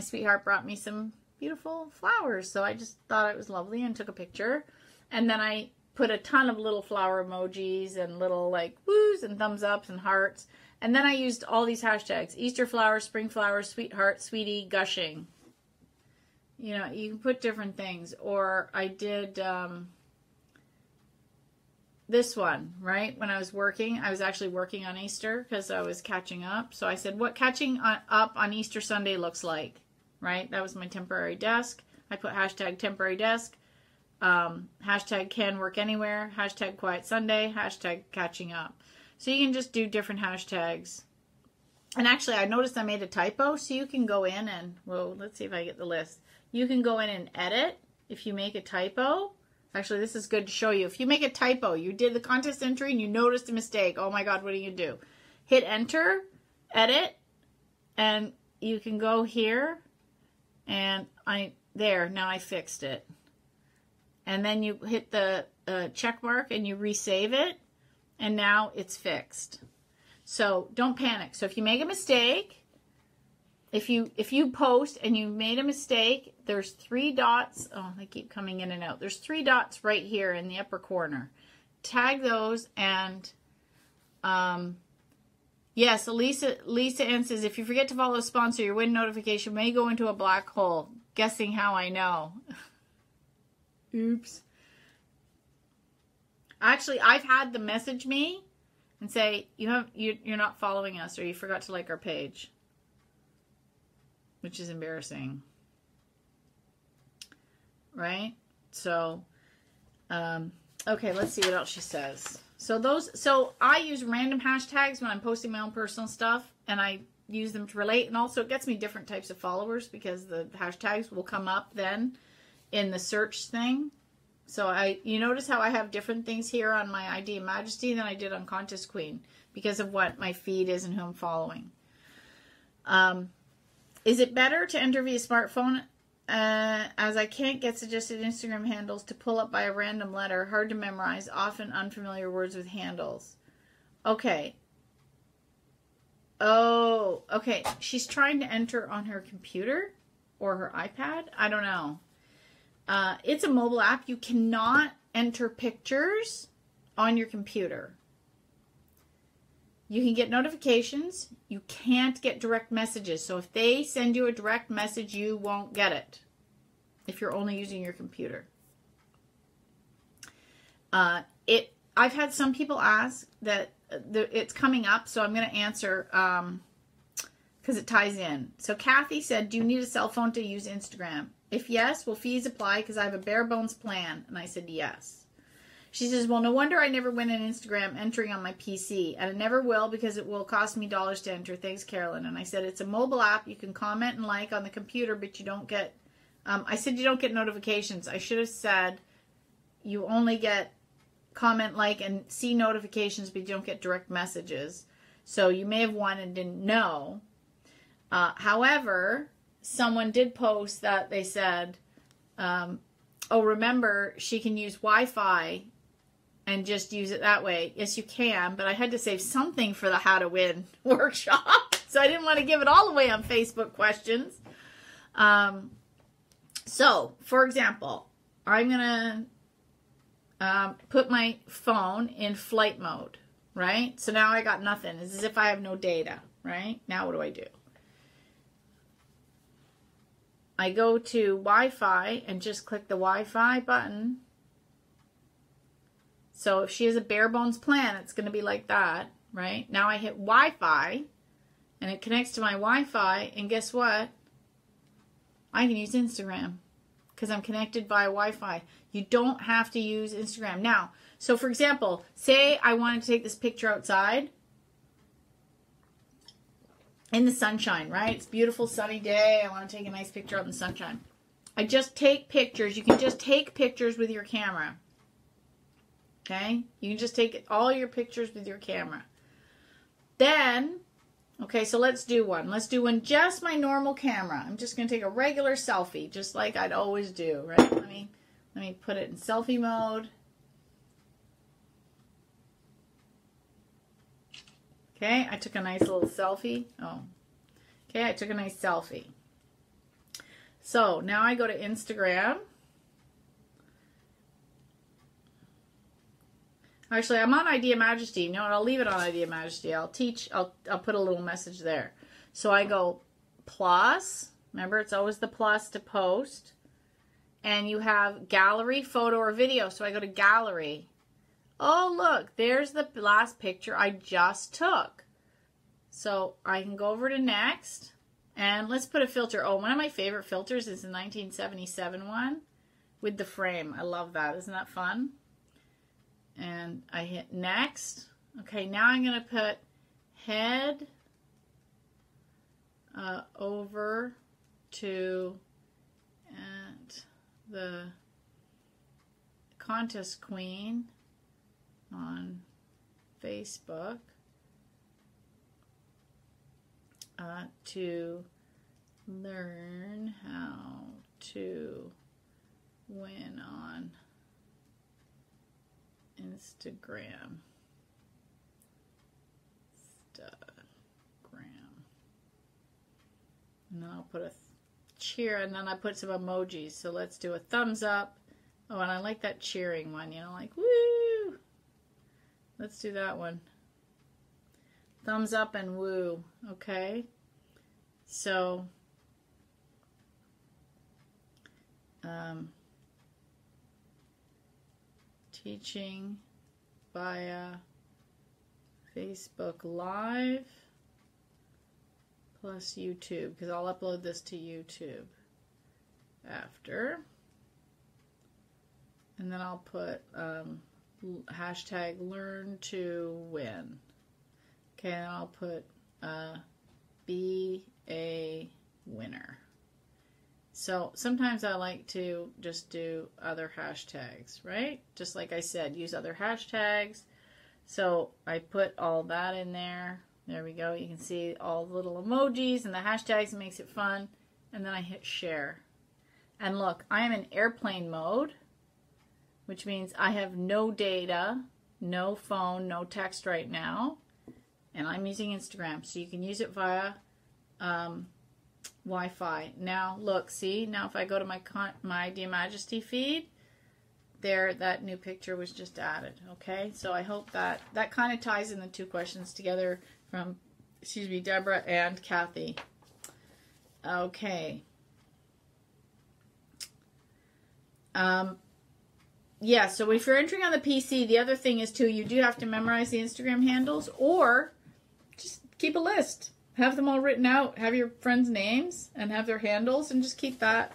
sweetheart brought me some beautiful flowers. So I just thought it was lovely and took a picture. And then I put a ton of little flower emojis and little like woos and thumbs ups and hearts. And then I used all these hashtags: Easter flowers, spring flowers, sweetheart, sweetie, gushing. You know, you can put different things. Or I did this one, right? When I was working, I was actually working on Easter because I was catching up. So I said, what catching up on Easter Sunday looks like, right? That was my temporary desk. I put hashtag temporary desk, hashtag can work anywhere, hashtag quiet Sunday, hashtag catching up. So you can just do different hashtags. And actually, I noticed I made a typo, so you can go in and, well, let's see if I get the list. You can go in and edit if you make a typo. Actually, this is good to show you. If you make a typo, you did the contest entry and you noticed a mistake. Oh my God, what do you do? Hit enter, edit, and you can go here and now I fixed it. And then you hit the check mark and you resave it, and now it's fixed. So don't panic. So if you make a mistake, if you post and you made a mistake, there's 3 dots. Oh, they keep coming in and out. There's 3 dots right here in the upper corner. Tag those, and yes, Lisa Ann says, if you forget to follow a sponsor, your win notification may go into a black hole. Guessing how I know. Oops. Actually, I've had them message me and say, you're not following us, or you forgot to like our page, which is embarrassing, right? So, okay, let's see what else she says. So I use random hashtags when I'm posting my own personal stuff, and I use them to relate, and also it gets me different types of followers because the hashtags will come up then in the search thing. So you notice how I have different things here on my ID and Majesty than I did on Contest Queen because of what my feed is and who I'm following. Is it better to enter via smartphone, as I can't get suggested Instagram handles to pull up by a random letter, hard to memorize, often unfamiliar words with handles? Okay. Oh, okay. She's trying to enter on her computer or her iPad. I don't know. It's a mobile app. You cannot enter pictures on your computer. You can get notifications. You can't get direct messages. So if they send you a direct message, you won't get it if you're only using your computer. I've had some people ask that it's coming up, so I'm going to answer because it ties in. So Kathy said, do you need a cell phone to use Instagram? If yes, will fees apply because I have a bare bones plan? And I said yes. She says, well, no wonder I never win an Instagram entering on my PC, and I never will because it will cost me dollars to enter. Thanks, Carolyn. And I said, it's a mobile app. You can comment and like on the computer, but you don't get, I said you don't get notifications. I should have said you only get comment, like, and see notifications, but you don't get direct messages. So you may have won and didn't know. However, someone did post that they said, oh, remember, she can use Wi-Fi and just use it that way. Yes, you can, but I had to save something for the How to Win workshop, so I didn't want to give it all away on Facebook questions. So, for example, I'm going to put my phone in flight mode, right? So now I got nothing. It's as if I have no data, right? Now what do? I go to Wi-Fi and just click the Wi-Fi button. So if she has a bare bones plan, it's going to be like that, right? Now I hit Wi-Fi and it connects to my Wi-Fi, and guess what? I can use Instagram because I'm connected via Wi-Fi. You don't have to use Instagram. Now, so for example, say I wanted to take this picture outside in the sunshine, right? It's a beautiful sunny day. I want to take a nice picture out in the sunshine. I just take pictures. You can just take pictures with your camera. Okay? You can just take all your pictures with your camera. Then, okay, so let's do one. Let's do one just my normal camera. I'm just going to take a regular selfie, just like I'd always do, right? Let me put it in selfie mode. Okay, I took a nice little selfie. Oh, okay, I took a nice selfie. So now I go to Instagram. Actually, I'm on Idea Majesty. You know what? I'll leave it on Idea Majesty. I'll put a little message there. So I go plus. Remember, it's always the plus to post. And you have gallery, photo, or video. So I go to gallery. Oh, look, there's the last picture I just took. So I can go over to next. And let's put a filter. Oh, one of my favorite filters is the 1977 one with the frame. I love that. Isn't that fun? And I hit next. Okay, now I'm going to put head over to the contest queen on Facebook to learn how to win on Instagram. And then I'll put a cheer, and then I put some emojis. So let's do a thumbs up. Oh, and I like that cheering one, you know, like, woo! Let's do that one. Thumbs up and woo, okay? So, teaching via Facebook Live plus YouTube, because I'll upload this to YouTube after. And then I'll put hashtag learn to win. Okay, and I'll put be a winner. So sometimes I like to just do other hashtags, right? Just like I said, use other hashtags. So I put all that in there. There we go. You can see all the little emojis and the hashtags. It makes it fun. And then I hit share. And look, I am in airplane mode, which means I have no data, no phone, no text right now. And I'm using Instagram. So you can use it via Wi-Fi. Now, look, see? Now if I go to my Idea Majesty feed, there, that new picture was just added. Okay? So I hope that kind of ties in the two questions together from, excuse me, Deborah and Kathy. Okay. Yeah, so if you're entering on the PC, the other thing is, too, you do have to memorize the Instagram handles, or just keep a list. Have them all written out. Have your friends' names and have their handles, and just keep that.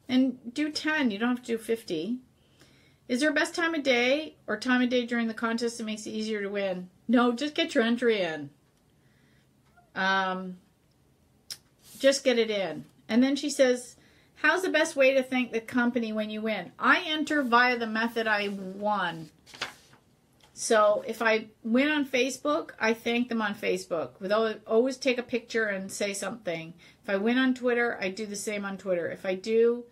And do 10. You don't have to do 50. Is there a best time of day or time of day during the contest that makes it easier to win? No, just get your entry in. Just get it in. And then she says, how's the best way to thank the company when you win? I enter via the method I won. So if I win on Facebook, I thank them on Facebook. Always take a picture and say something. If I win on Twitter, I do the same on Twitter. If I do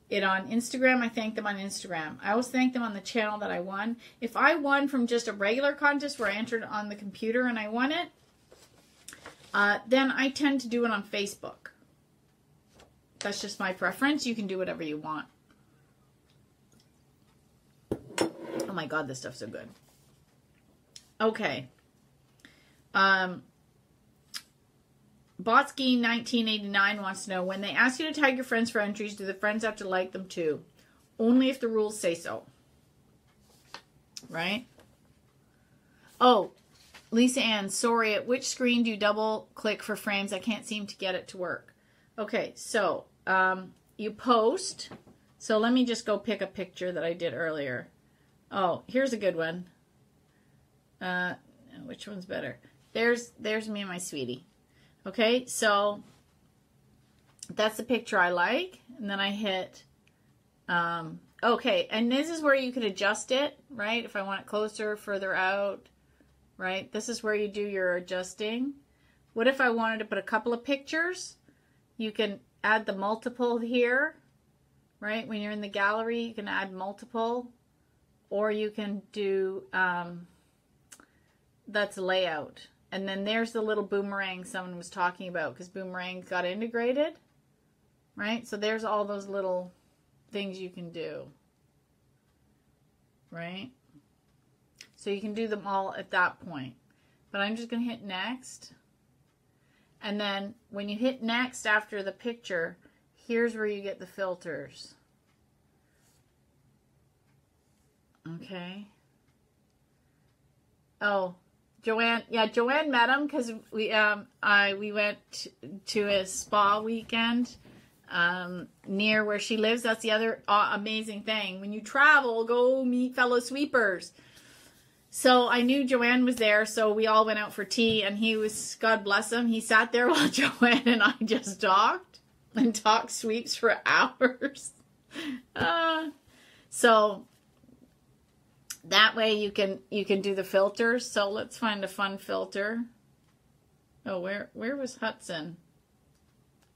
it on Instagram, I thank them on Instagram. I always thank them on the channel that I won. If I won from just a regular contest where I entered on the computer and I won it, then I tend to do it on Facebook. That's just my preference. You can do whatever you want. Oh my God, this stuff's so good. Okay. Botsky 1989 wants to know, when they ask you to tag your friends for entries, do the friends have to like them too? Only if the rules say so. Right? Oh, Lisa Ann, sorry, at which screen do you double click for frames? I can't seem to get it to work. Okay, so you post. So let me just go pick a picture that I did earlier. Oh, here's a good one. Which one's better? There's me and my sweetie. Okay, so That's the picture I like. And then I hit, okay. And this is where you can adjust it, right? If I want it closer, further out, right? This is where you do your adjusting. What if I wanted to put a couple of pictures? You can add the multiple here, right? When you're in the gallery, you can add multiple, or you can do, that's layout. And then there's the little boomerang someone was talking about, because Boomerang got integrated, right? So there's all those little things you can do, right? So you can do them all at that point. But I'm just going to hit next. And then when you hit next after the picture, here's where you get the filters. Okay. Oh, Joanne, yeah, Joanne met him because we went to a spa weekend near where she lives. That's the other amazing thing. When you travel, go meet fellow sweepers. So I knew Joanne was there, so we all went out for tea, and he was, God bless him, he sat there while Joanne and I just talked sweeps for hours. So that way you can do the filters. So let's find a fun filter. Oh, where was Hudson?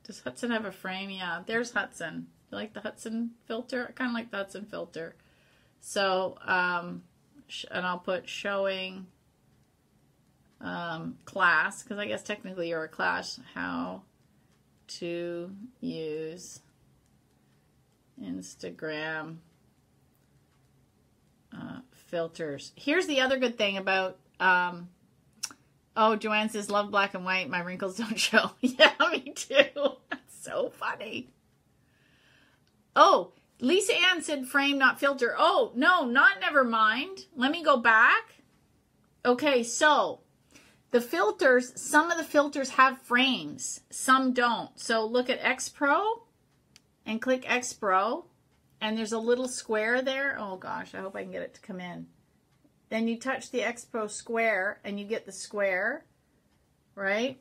Does Hudson have a frame? Yeah, there's Hudson. You like the Hudson filter? I kind of like the Hudson filter. So, and I'll put showing class, because I guess technically you're a class, how to use Instagram filters. Here's the other good thing about, oh, Joanne says, love black and white. My wrinkles don't show. Yeah, me too. That's so funny. Oh, Lisa Ann said frame, not filter. Oh, no, not never mind. Let me go back. Okay, so the filters, some of the filters have frames. Some don't. So look at X Pro and click X Pro. And there's a little square there. Oh gosh, I hope I can get it to come in. Then you touch the X Pro square and you get the square, right?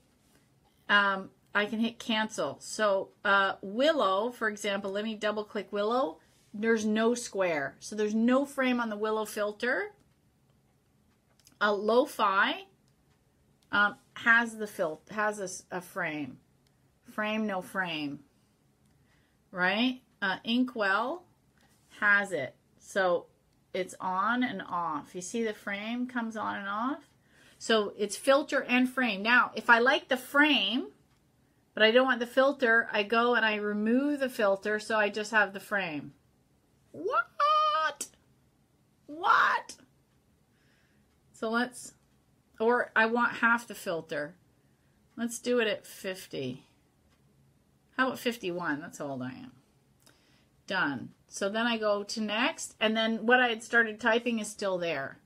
I can hit cancel. So Willow, for example, let me double click Willow. There's no square. So there's no frame on the Willow filter. Lo-Fi has a frame. Frame, no frame. Right? Inkwell has it. So it's on and off. You see the frame comes on and off? So it's filter and frame. Now, if I like the frame, but I don't want the filter, I go and I remove the filter, so I just have the frame. What? What? So let's, or I want half the filter. Let's do it at 50. How about 51? That's how old I am. Done. So then I go to next, and then what I had started typing is still there.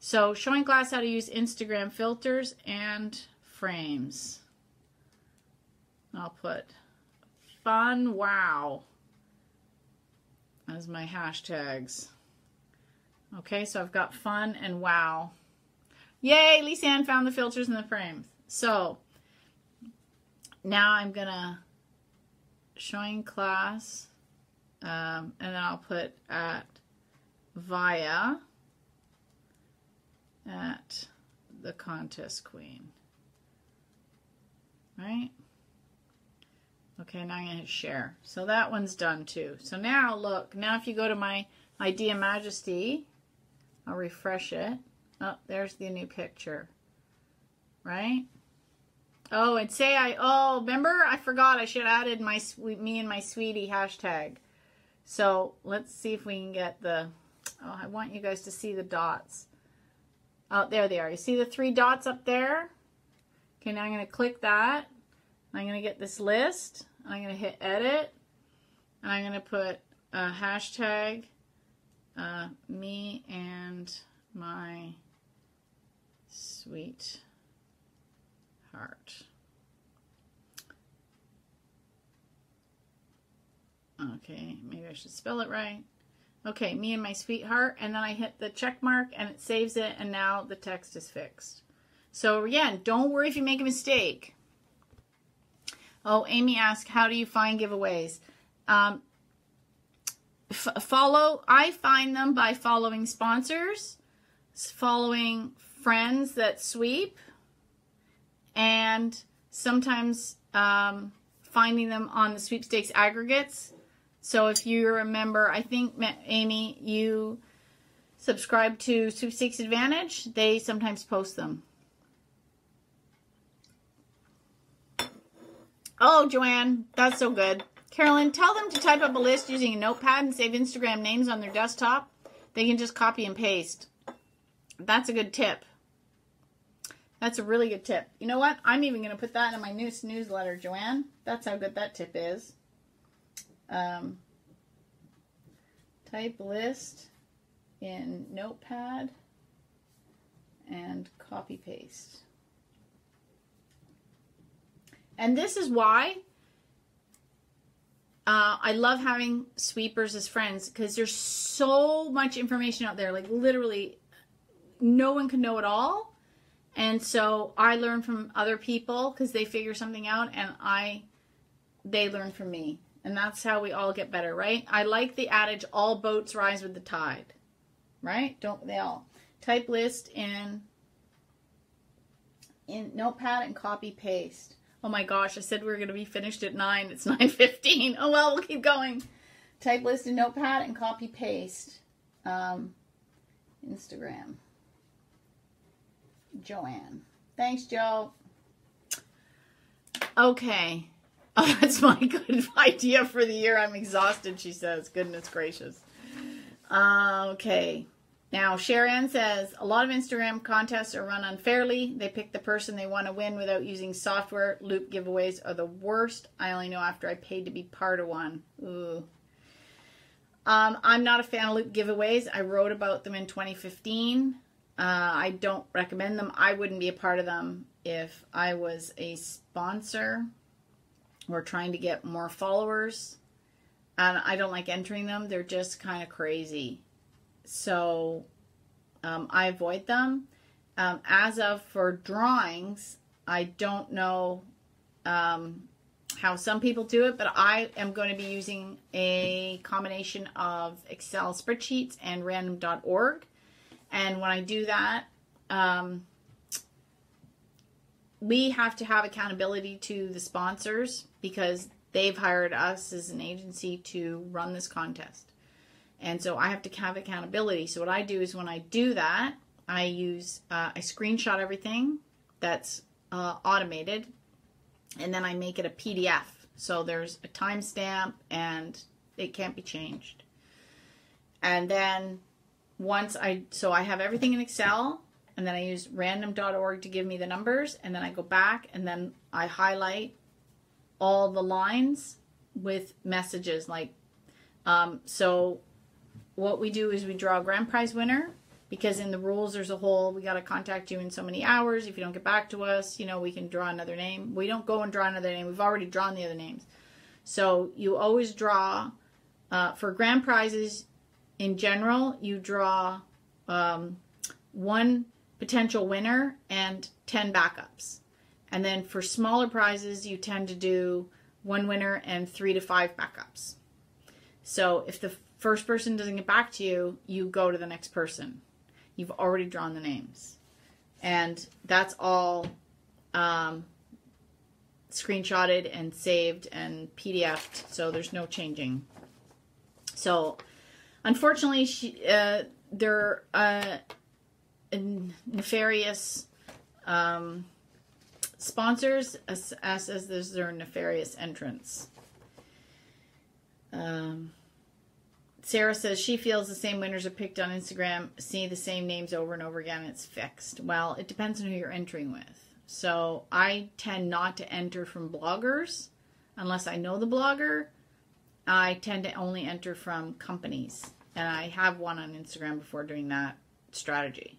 So showing class how to use Instagram filters and frames. I'll put fun wow as my hashtags. Okay, so I've got fun and wow. Yay, Lisa Ann found the filters and the frames. So now I'm gonna showing class, and then I'll put at via at the contest queen. Right? Okay, now I'm going to hit share. So that one's done too. So now look, now if you go to my Idea Majesty, I'll refresh it. Oh, there's the new picture. Right? Oh, and say remember? I forgot I should have added my me and my sweetie hashtag. So let's see if we can get the, I want you guys to see the dots. Oh, there they are. You see the 3 dots up there? Okay, now I'm going to click that. I'm going to get this list. And I'm going to hit edit. And I'm going to put hashtag me and my sweetheart. Okay, maybe I should spell it right. Okay, me and my sweetheart, and then I hit the check mark and it saves it, and now the text is fixed. So again, don't worry if you make a mistake. Oh, Amy asked, how do you find giveaways? I find them by following sponsors, following friends that sweep, and sometimes finding them on the sweepstakes aggregates. So if you remember, I think, Amy, you subscribe to Sweepstakes Advantage. They sometimes post them. Oh, Joanne, that's so good. Carolyn, tell them to type up a list using a notepad and save Instagram names on their desktop. They can just copy and paste. That's a good tip. That's a really good tip. You know what? I'm even going to put that in my newsletter, Joanne. That's how good that tip is. Type list in notepad and copy paste. And this is why I love having sweepers as friends, because there's so much information out there. Like literally no one can know it all. And so I learn from other people because they figure something out, and they learn from me. And that's how we all get better, right? I like the adage, all boats rise with the tide, right? Don't they all? Type list in notepad and copy paste. Oh my gosh, I said we were going to be finished at 9. It's 9:15. Oh well, we'll keep going. Type list in notepad and copy paste. Instagram. Joanne. Thanks, Joe. Okay. Oh, that's my good idea for the year. I'm exhausted, she says. Goodness gracious. Okay. Now, Sharon says, a lot of Instagram contests are run unfairly. They pick the person they want to win without using software. Loop giveaways are the worst. I only know after I paid to be part of one. Ooh. I'm not a fan of loop giveaways. I wrote about them in 2015. I don't recommend them. I wouldn't be a part of them if I was a sponsor or trying to get more followers. And I don't like entering them. They're just kind of crazy. So I avoid them. As of for drawings, I don't know how some people do it, but I am going to be using a combination of Excel spreadsheets and random.org. And when I do that, we have to have accountability to the sponsors because they've hired us as an agency to run this contest. And so I have to have accountability. So what I do is when I do that, I screenshot everything that's automated, and then I make it a PDF. So there's a timestamp and it can't be changed. And then I have everything in Excel, and then I use random.org to give me the numbers, and then I go back and then I highlight all the lines with messages like, so what we do is we draw a grand prize winner, because in the rules there's a whole, we got to contact you in so many hours. If you don't get back to us, we can draw another name. We don't go and draw another name. We've already drawn the other names. So you always draw, for grand prizes in general, you draw one potential winner and 10 backups. And then for smaller prizes, you tend to do one winner and 3 to 5 backups. So if the first person doesn't get back to you, you go to the next person. You've already drawn the names. And that's all screenshotted and saved and PDF'd, so there's no changing. So unfortunately, they're nefarious sponsors as there's their nefarious entrants. Sarah says she feels the same winners are picked on Instagram, see the same names over and over again, it's fixed. Well, it depends on who you're entering with. So I tend not to enter from bloggers unless I know the blogger. I tend to only enter from companies. And I have one on Instagram before doing that strategy.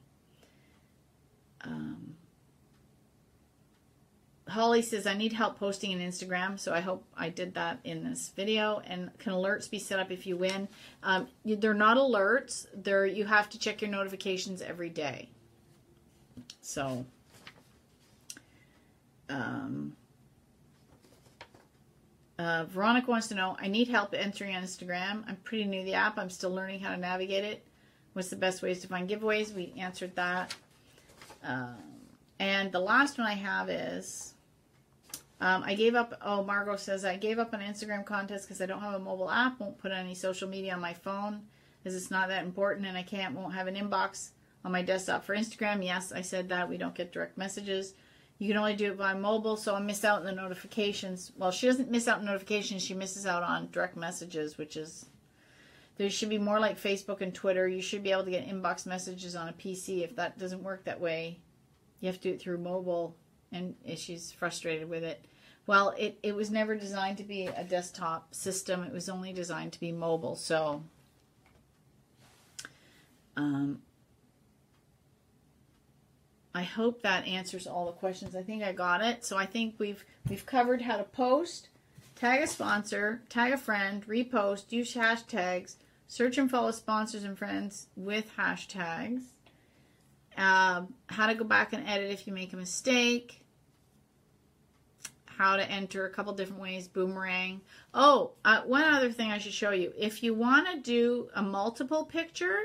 Holly says, I need help posting an Instagram, so I hope I did that in this video. And can alerts be set up if you win? They're not alerts. You have to check your notifications every day. So, Veronica wants to know, I need help entering on Instagram. I'm pretty new to the app. I'm still learning how to navigate it. What's the best ways to find giveaways? We answered that. And the last one I have is, I gave up, Margot says, I gave up an Instagram contest because I don't have a mobile app, won't put any social media on my phone, because it's not that important, and I won't have an inbox on my desktop for Instagram. Yes, I said that. We don't get direct messages. You can only do it via mobile, so I miss out on the notifications. Well, she doesn't miss out on notifications. She misses out on direct messages, which is, there should be more like Facebook and Twitter. You should be able to get inbox messages on a PC. If that doesn't work that way, you have to do it through mobile, and she's frustrated with it. Well, it was never designed to be a desktop system. It was only designed to be mobile, so I hope that answers all the questions. I think I got it. So I think we've covered how to post, tag a sponsor, tag a friend, repost, use hashtags, search and follow sponsors and friends with hashtags, how to go back and edit if you make a mistake, how to enter a couple different ways, Boomerang. Oh, one other thing I should show you. If you want to do a multiple picture,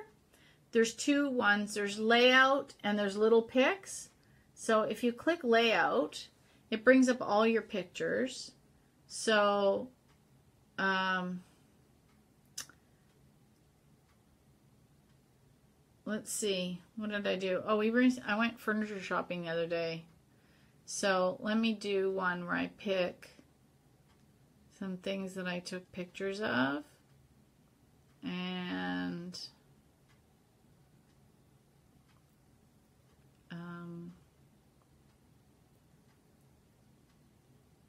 there's two ones. There's layout and there's little pics. So if you click layout, it brings up all your pictures. So let's see. What did I do? Oh, I went furniture shopping the other day. So let me do one where I pick some things that I took pictures of. And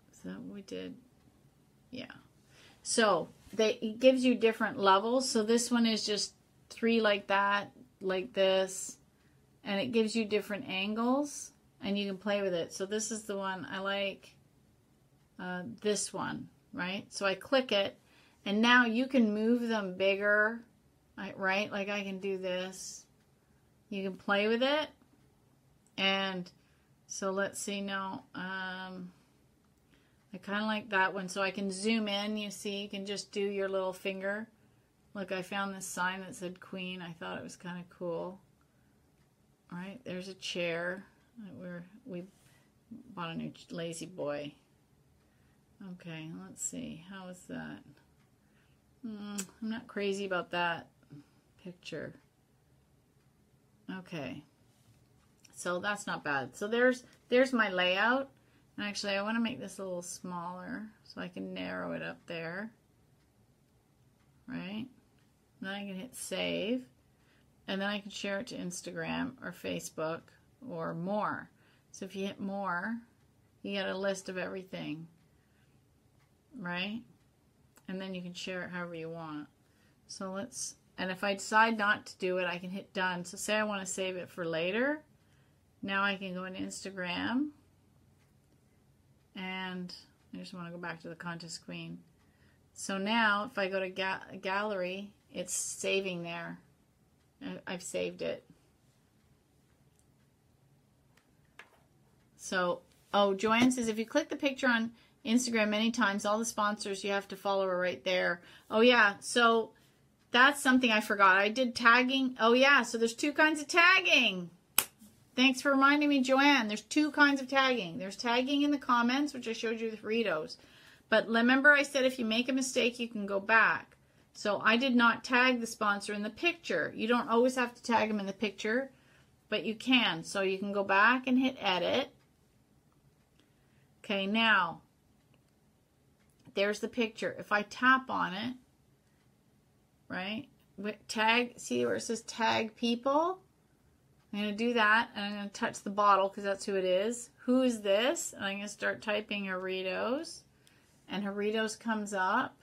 is that what we did? Yeah. So it gives you different levels. So this one is just 3 like that, like this, and it gives you different angles, and you can play with it. So this is the one I like, this one, right? So I click it, and now you can move them bigger, right? Like I can do this. You can play with it. And so let's see now, I kind of like that one. So I can zoom in, you see, you can just do your little finger. Look, I found this sign that said Queen. I thought it was kind of cool. All right, there's a chair. We bought a new lazy boy. Okay, let's see. How is that? I'm not crazy about that picture. Okay. So that's not bad. So there's my layout. And actually, I want to make this a little smaller so I can narrow it up there. Right? And then I can hit save. And then I can share it to Instagram or Facebook or more. So if you hit more, you get a list of everything. Right? And then you can share it however you want. So and if I decide not to do it, I can hit done. So say I want to save it for later. Now I can go into Instagram, and I just want to go back to the contest queen. So now if I go to gallery, it's saving there. I've saved it. So, Joanne says if you click the picture on Instagram many times, all the sponsors you have to follow are right there. Oh yeah, so that's something I forgot. I did tagging. Oh yeah, so there's 2 kinds of tagging. Thanks for reminding me, Joanne. There's 2 kinds of tagging. There's tagging in the comments, which I showed you with Ritos. But remember I said if you make a mistake, you can go back. So I did not tag the sponsor in the picture. You don't always have to tag them in the picture, but you can. So you can go back and hit edit. Okay, now, there's the picture. If I tap on it, right, tag, see where it says tag people? I'm going to do that, and I'm going to touch the bottle because that's who it is. Who is this? And I'm going to start typing Doritos, and Doritos comes up.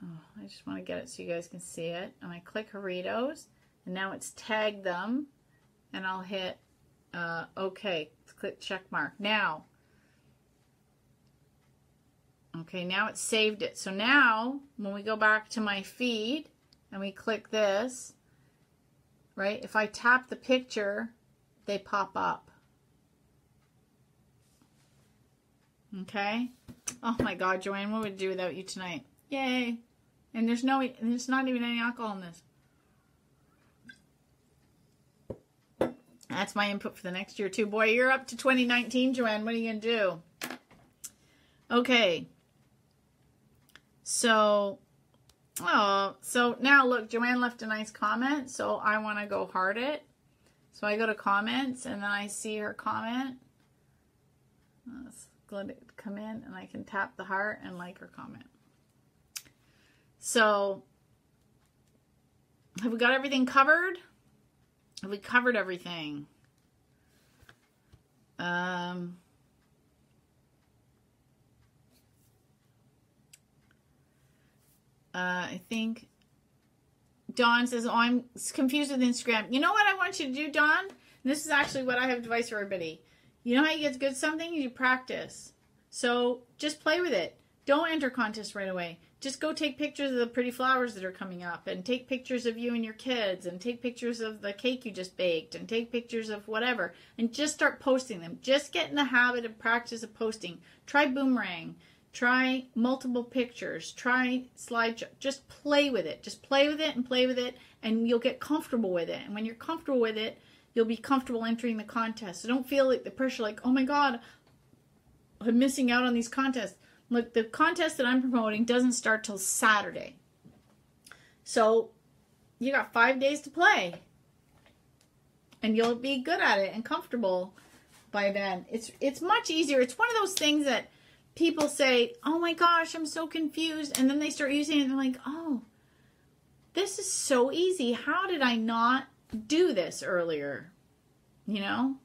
Oh, I just want to get it so you guys can see it. And I click Doritos, and now it's tagged them, and I'll hit OK. Click check mark. Now, okay, now it's saved it. So now, when we go back to my feed, and we click this, right? If I tap the picture, they pop up. Okay? Oh my God, Joanne, what would I do without you tonight? Yay. And there's not even any alcohol in this. That's my input for the next year too. Boy, you're up to 2019, Joanne. What are you going to do? Okay. So now look, Joanne left a nice comment, so I want to go heart it. So I go to comments, and then I see her comment. Let's come in, and I can tap the heart and like her comment. So, have we got everything covered? Have we covered everything? I think Dawn says, oh, I'm confused with Instagram. You know what I want you to do, Dawn? And this is actually what I have advice for everybody. You know how you get good at something? You practice. So just play with it. Don't enter contests right away. Just go take pictures of the pretty flowers that are coming up, and take pictures of you and your kids, and take pictures of the cake you just baked, and take pictures of whatever, and just start posting them. Just get in the habit of practice of posting. Try Boomerang. Try multiple pictures. Try slideshow. Just play with it. Just play with it and play with it, and you'll get comfortable with it. And when you're comfortable with it, you'll be comfortable entering the contest. So don't feel like the pressure, like, oh my God, I'm missing out on these contests. Look, the contest that I'm promoting doesn't start till Saturday. So you got 5 days to play. And you'll be good at it and comfortable by then. It's much easier. It's one of those things that people say, oh my gosh, I'm so confused. And then they start using it and they're like, oh, this is so easy. How did I not do this earlier? You know?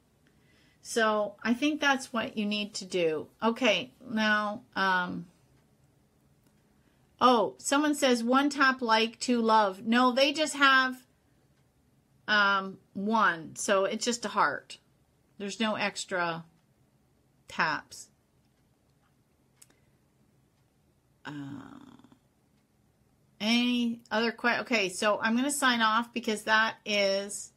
So I think that's what you need to do. Okay, now, oh, someone says 1 tap like, 2 love. No, they just have 1. So it's just a heart. There's no extra taps. Any other questions? Okay, so I'm going to sign off because that is...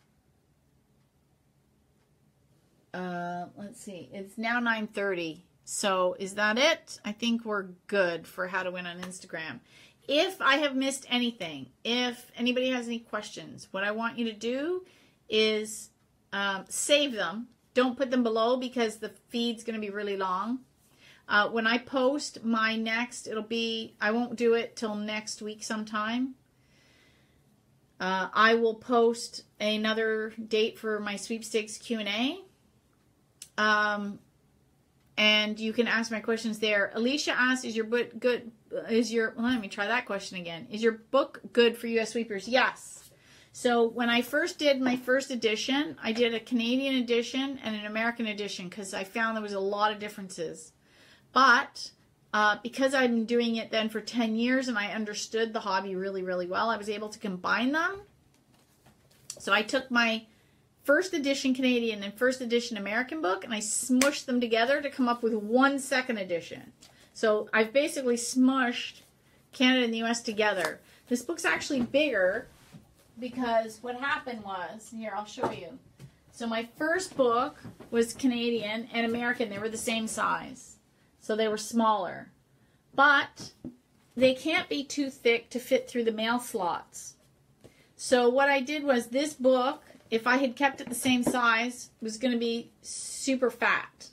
let's see, it's now 9:30. So is that it? I think we're good for how to win on Instagram. If I have missed anything, if anybody has any questions, what I want you to do is save them. Don't put them below because the feed's going to be really long. When I post my next, I won't do it till next week sometime. I will post another date for my sweepstakes Q&A. And you can ask my questions there. Alicia asked, is your book good? Let me try that question again. Is your book good for US sweepers? Yes. So when I first did my first edition, I did a Canadian edition and an American edition because I found there was a lot of differences. But because I've been doing it then for 10 years and I understood the hobby really, really well, I was able to combine them. So I took my first edition Canadian and first edition American book, and I smushed them together to come up with one second edition. So I've basically smushed Canada and the US together. This book's actually bigger because what happened was, here, I'll show you. So my first book was Canadian and American. They were the same size. So they were smaller. But they can't be too thick to fit through the mail slots. So what I did was this book, if I had kept it the same size, was going to be super fat.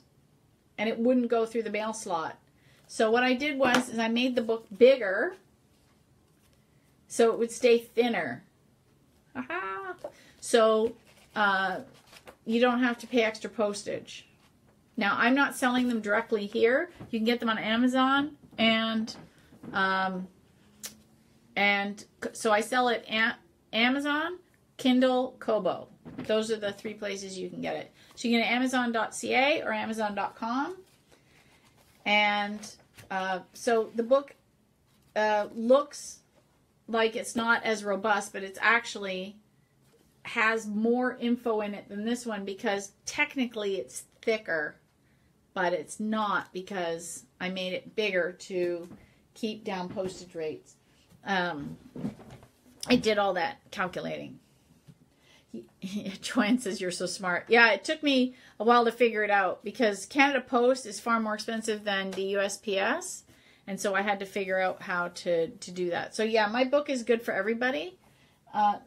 And it wouldn't go through the mail slot. So what I did was I made the book bigger so it would stay thinner. Aha! So you don't have to pay extra postage. Now, I'm not selling them directly here. You can get them on Amazon. And so I sell it at Amazon, Kindle, Kobo. Those are the 3 places you can get it. So you can get it at Amazon.ca or Amazon.com. And so the book looks like it's not as robust, but it's actually has more info in it than this one because technically it's thicker, but it's not because I made it bigger to keep down postage rates. I did all that calculating. Joanne says you're so smart. Yeah, it took me a while to figure it out because Canada Post is far more expensive than the USPS. And so I had to figure out how to do that. So yeah, my book is good for everybody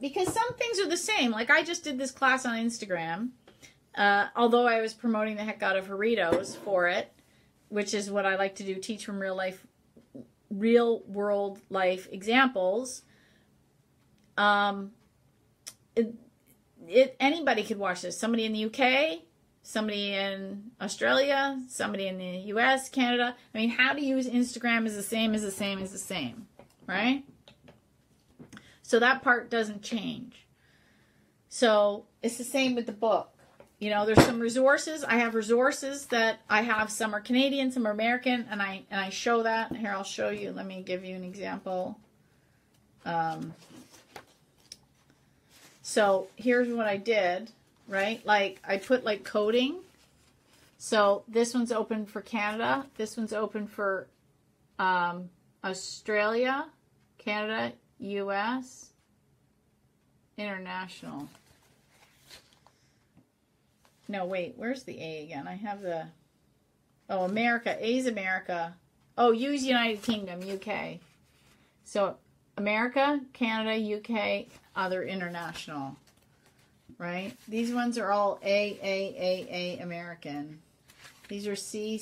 because some things are the same. Like I just did this class on Instagram, although I was promoting the heck out of Doritos for it, which is what I like to do, teach from real world life examples. Anybody could watch this. Somebody in the UK, somebody in Australia, somebody in the US, Canada. I mean, how to use Instagram is the same, right? So that part doesn't change. So it's the same with the book. You know, there's some resources. I have resources that I have. Some are Canadian, some are American, and I show that. Here, I'll show you. Let me give you an example. So here's what I did, right? Like I put like coding. So this one's open for Canada. This one's open for Australia, Canada, US, international. No, wait, where's the A again? I have the, oh, America. A's America. Oh, U's United Kingdom, UK. So America, Canada, UK, other international, right? These ones are all A, American. These are C,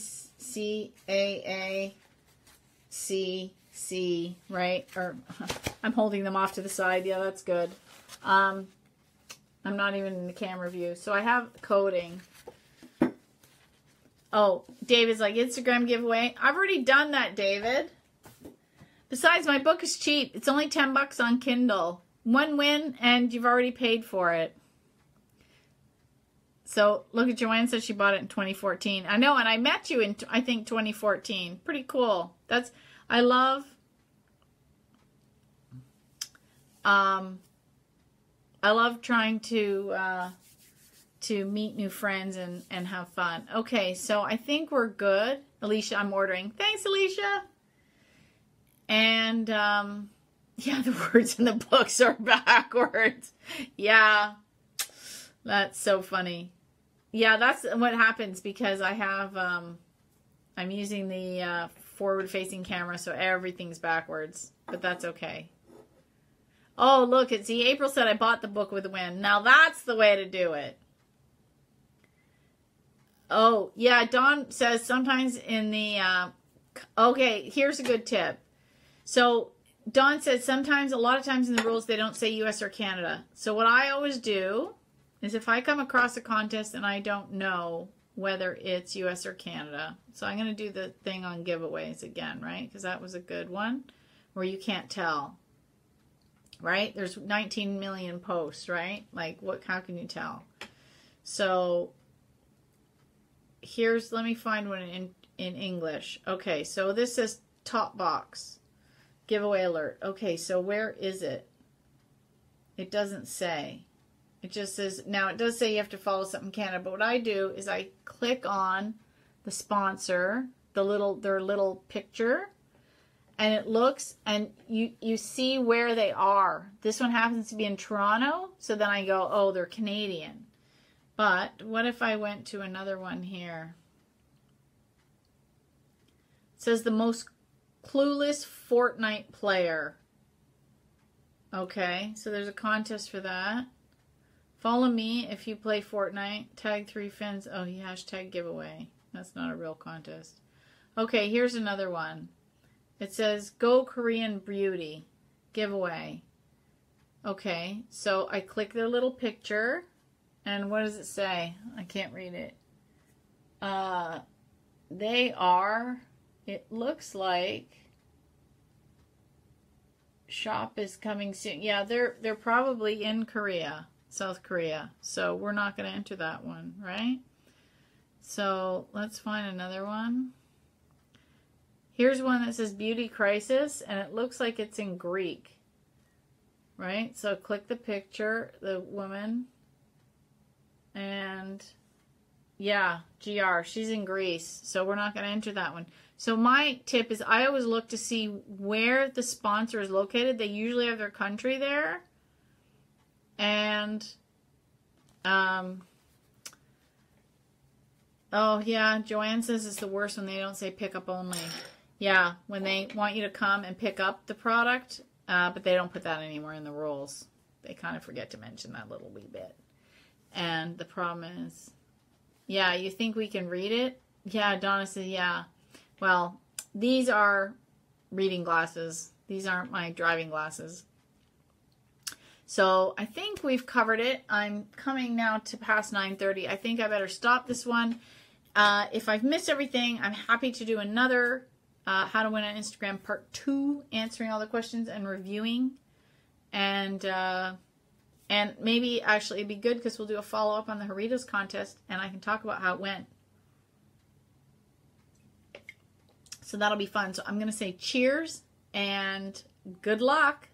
A, C, right? Or I'm holding them off to the side. Yeah, that's good. I'm not even in the camera view. So I have coding. Oh, David's like, Instagram giveaway. I've already done that, David. Besides, my book is cheap. It's only $10 on Kindle. One win, and you've already paid for it. So, look at Joanne says she bought it in 2014. I know, and I met you in, I think, 2014. Pretty cool. That's, I love, trying to meet new friends and have fun. Okay, so I think we're good. Alicia, I'm ordering. Thanks, Alicia. And, yeah, the words in the books are backwards. Yeah, that's so funny. Yeah, that's what happens because I have, I'm using the forward-facing camera, so everything's backwards. But that's okay. Oh, look, it's the April said I bought the book with a win. Now that's the way to do it. Oh, yeah, Dawn says sometimes in the, okay, here's a good tip. So Dawn says sometimes, a lot of times in the rules, they don't say US or Canada. So what I always do is if I come across a contest and I don't know whether it's US or Canada, so I'm going to do the thing on giveaways again, right? Because that was a good one where you can't tell, right? There's 19 million posts, right? Like, how can you tell? So here's, let me find one in English. Okay, so this says top box. Giveaway alert. Okay, so where is it? It doesn't say. It just says, now it does say you have to follow something Canada, but what I do is I click on the sponsor, their little picture, and it looks, and you see where they are. This one happens to be in Toronto, so then I go, oh, they're Canadian. But what if I went to another one here? It says the most clueless Fortnite player. Okay, so there's a contest for that. Follow me if you play Fortnite. Tag 3 friends. Oh, he hashtag giveaway. That's not a real contest. Okay, here's another one. It says Go Korean Beauty giveaway. Okay, so I click their little picture, and what does it say? I can't read it. They are, it looks like, shop is coming soon. Yeah, they're probably in Korea, South Korea. So we're not going to enter that one, right? So let's find another one. Here's one that says Beauty Crisis, and it looks like it's in Greek, right? So click the picture, the woman, and yeah, GR, she's in Greece, so we're not going to enter that one. So my tip is I always look to see where the sponsor is located. They usually have their country there, and Oh, yeah, Joanne says it's the worst when they don't say pick up only. Yeah, when they want you to come and pick up the product, but they don't put that anymore in the rules. They kind of forget to mention that little wee bit. And the problem is, yeah, you think we can read it? Yeah, Donna said, yeah. Well, these are reading glasses. These aren't my driving glasses. So I think we've covered it. I'm coming now to past 9:30. I think I better stop this one. If I've missed everything, I'm happy to do another How to Win on Instagram Part 2, answering all the questions and reviewing. And maybe actually it'd be good because we'll do a follow-up on the Doritos contest and I can talk about how it went. So that'll be fun. So I'm going to say cheers and good luck.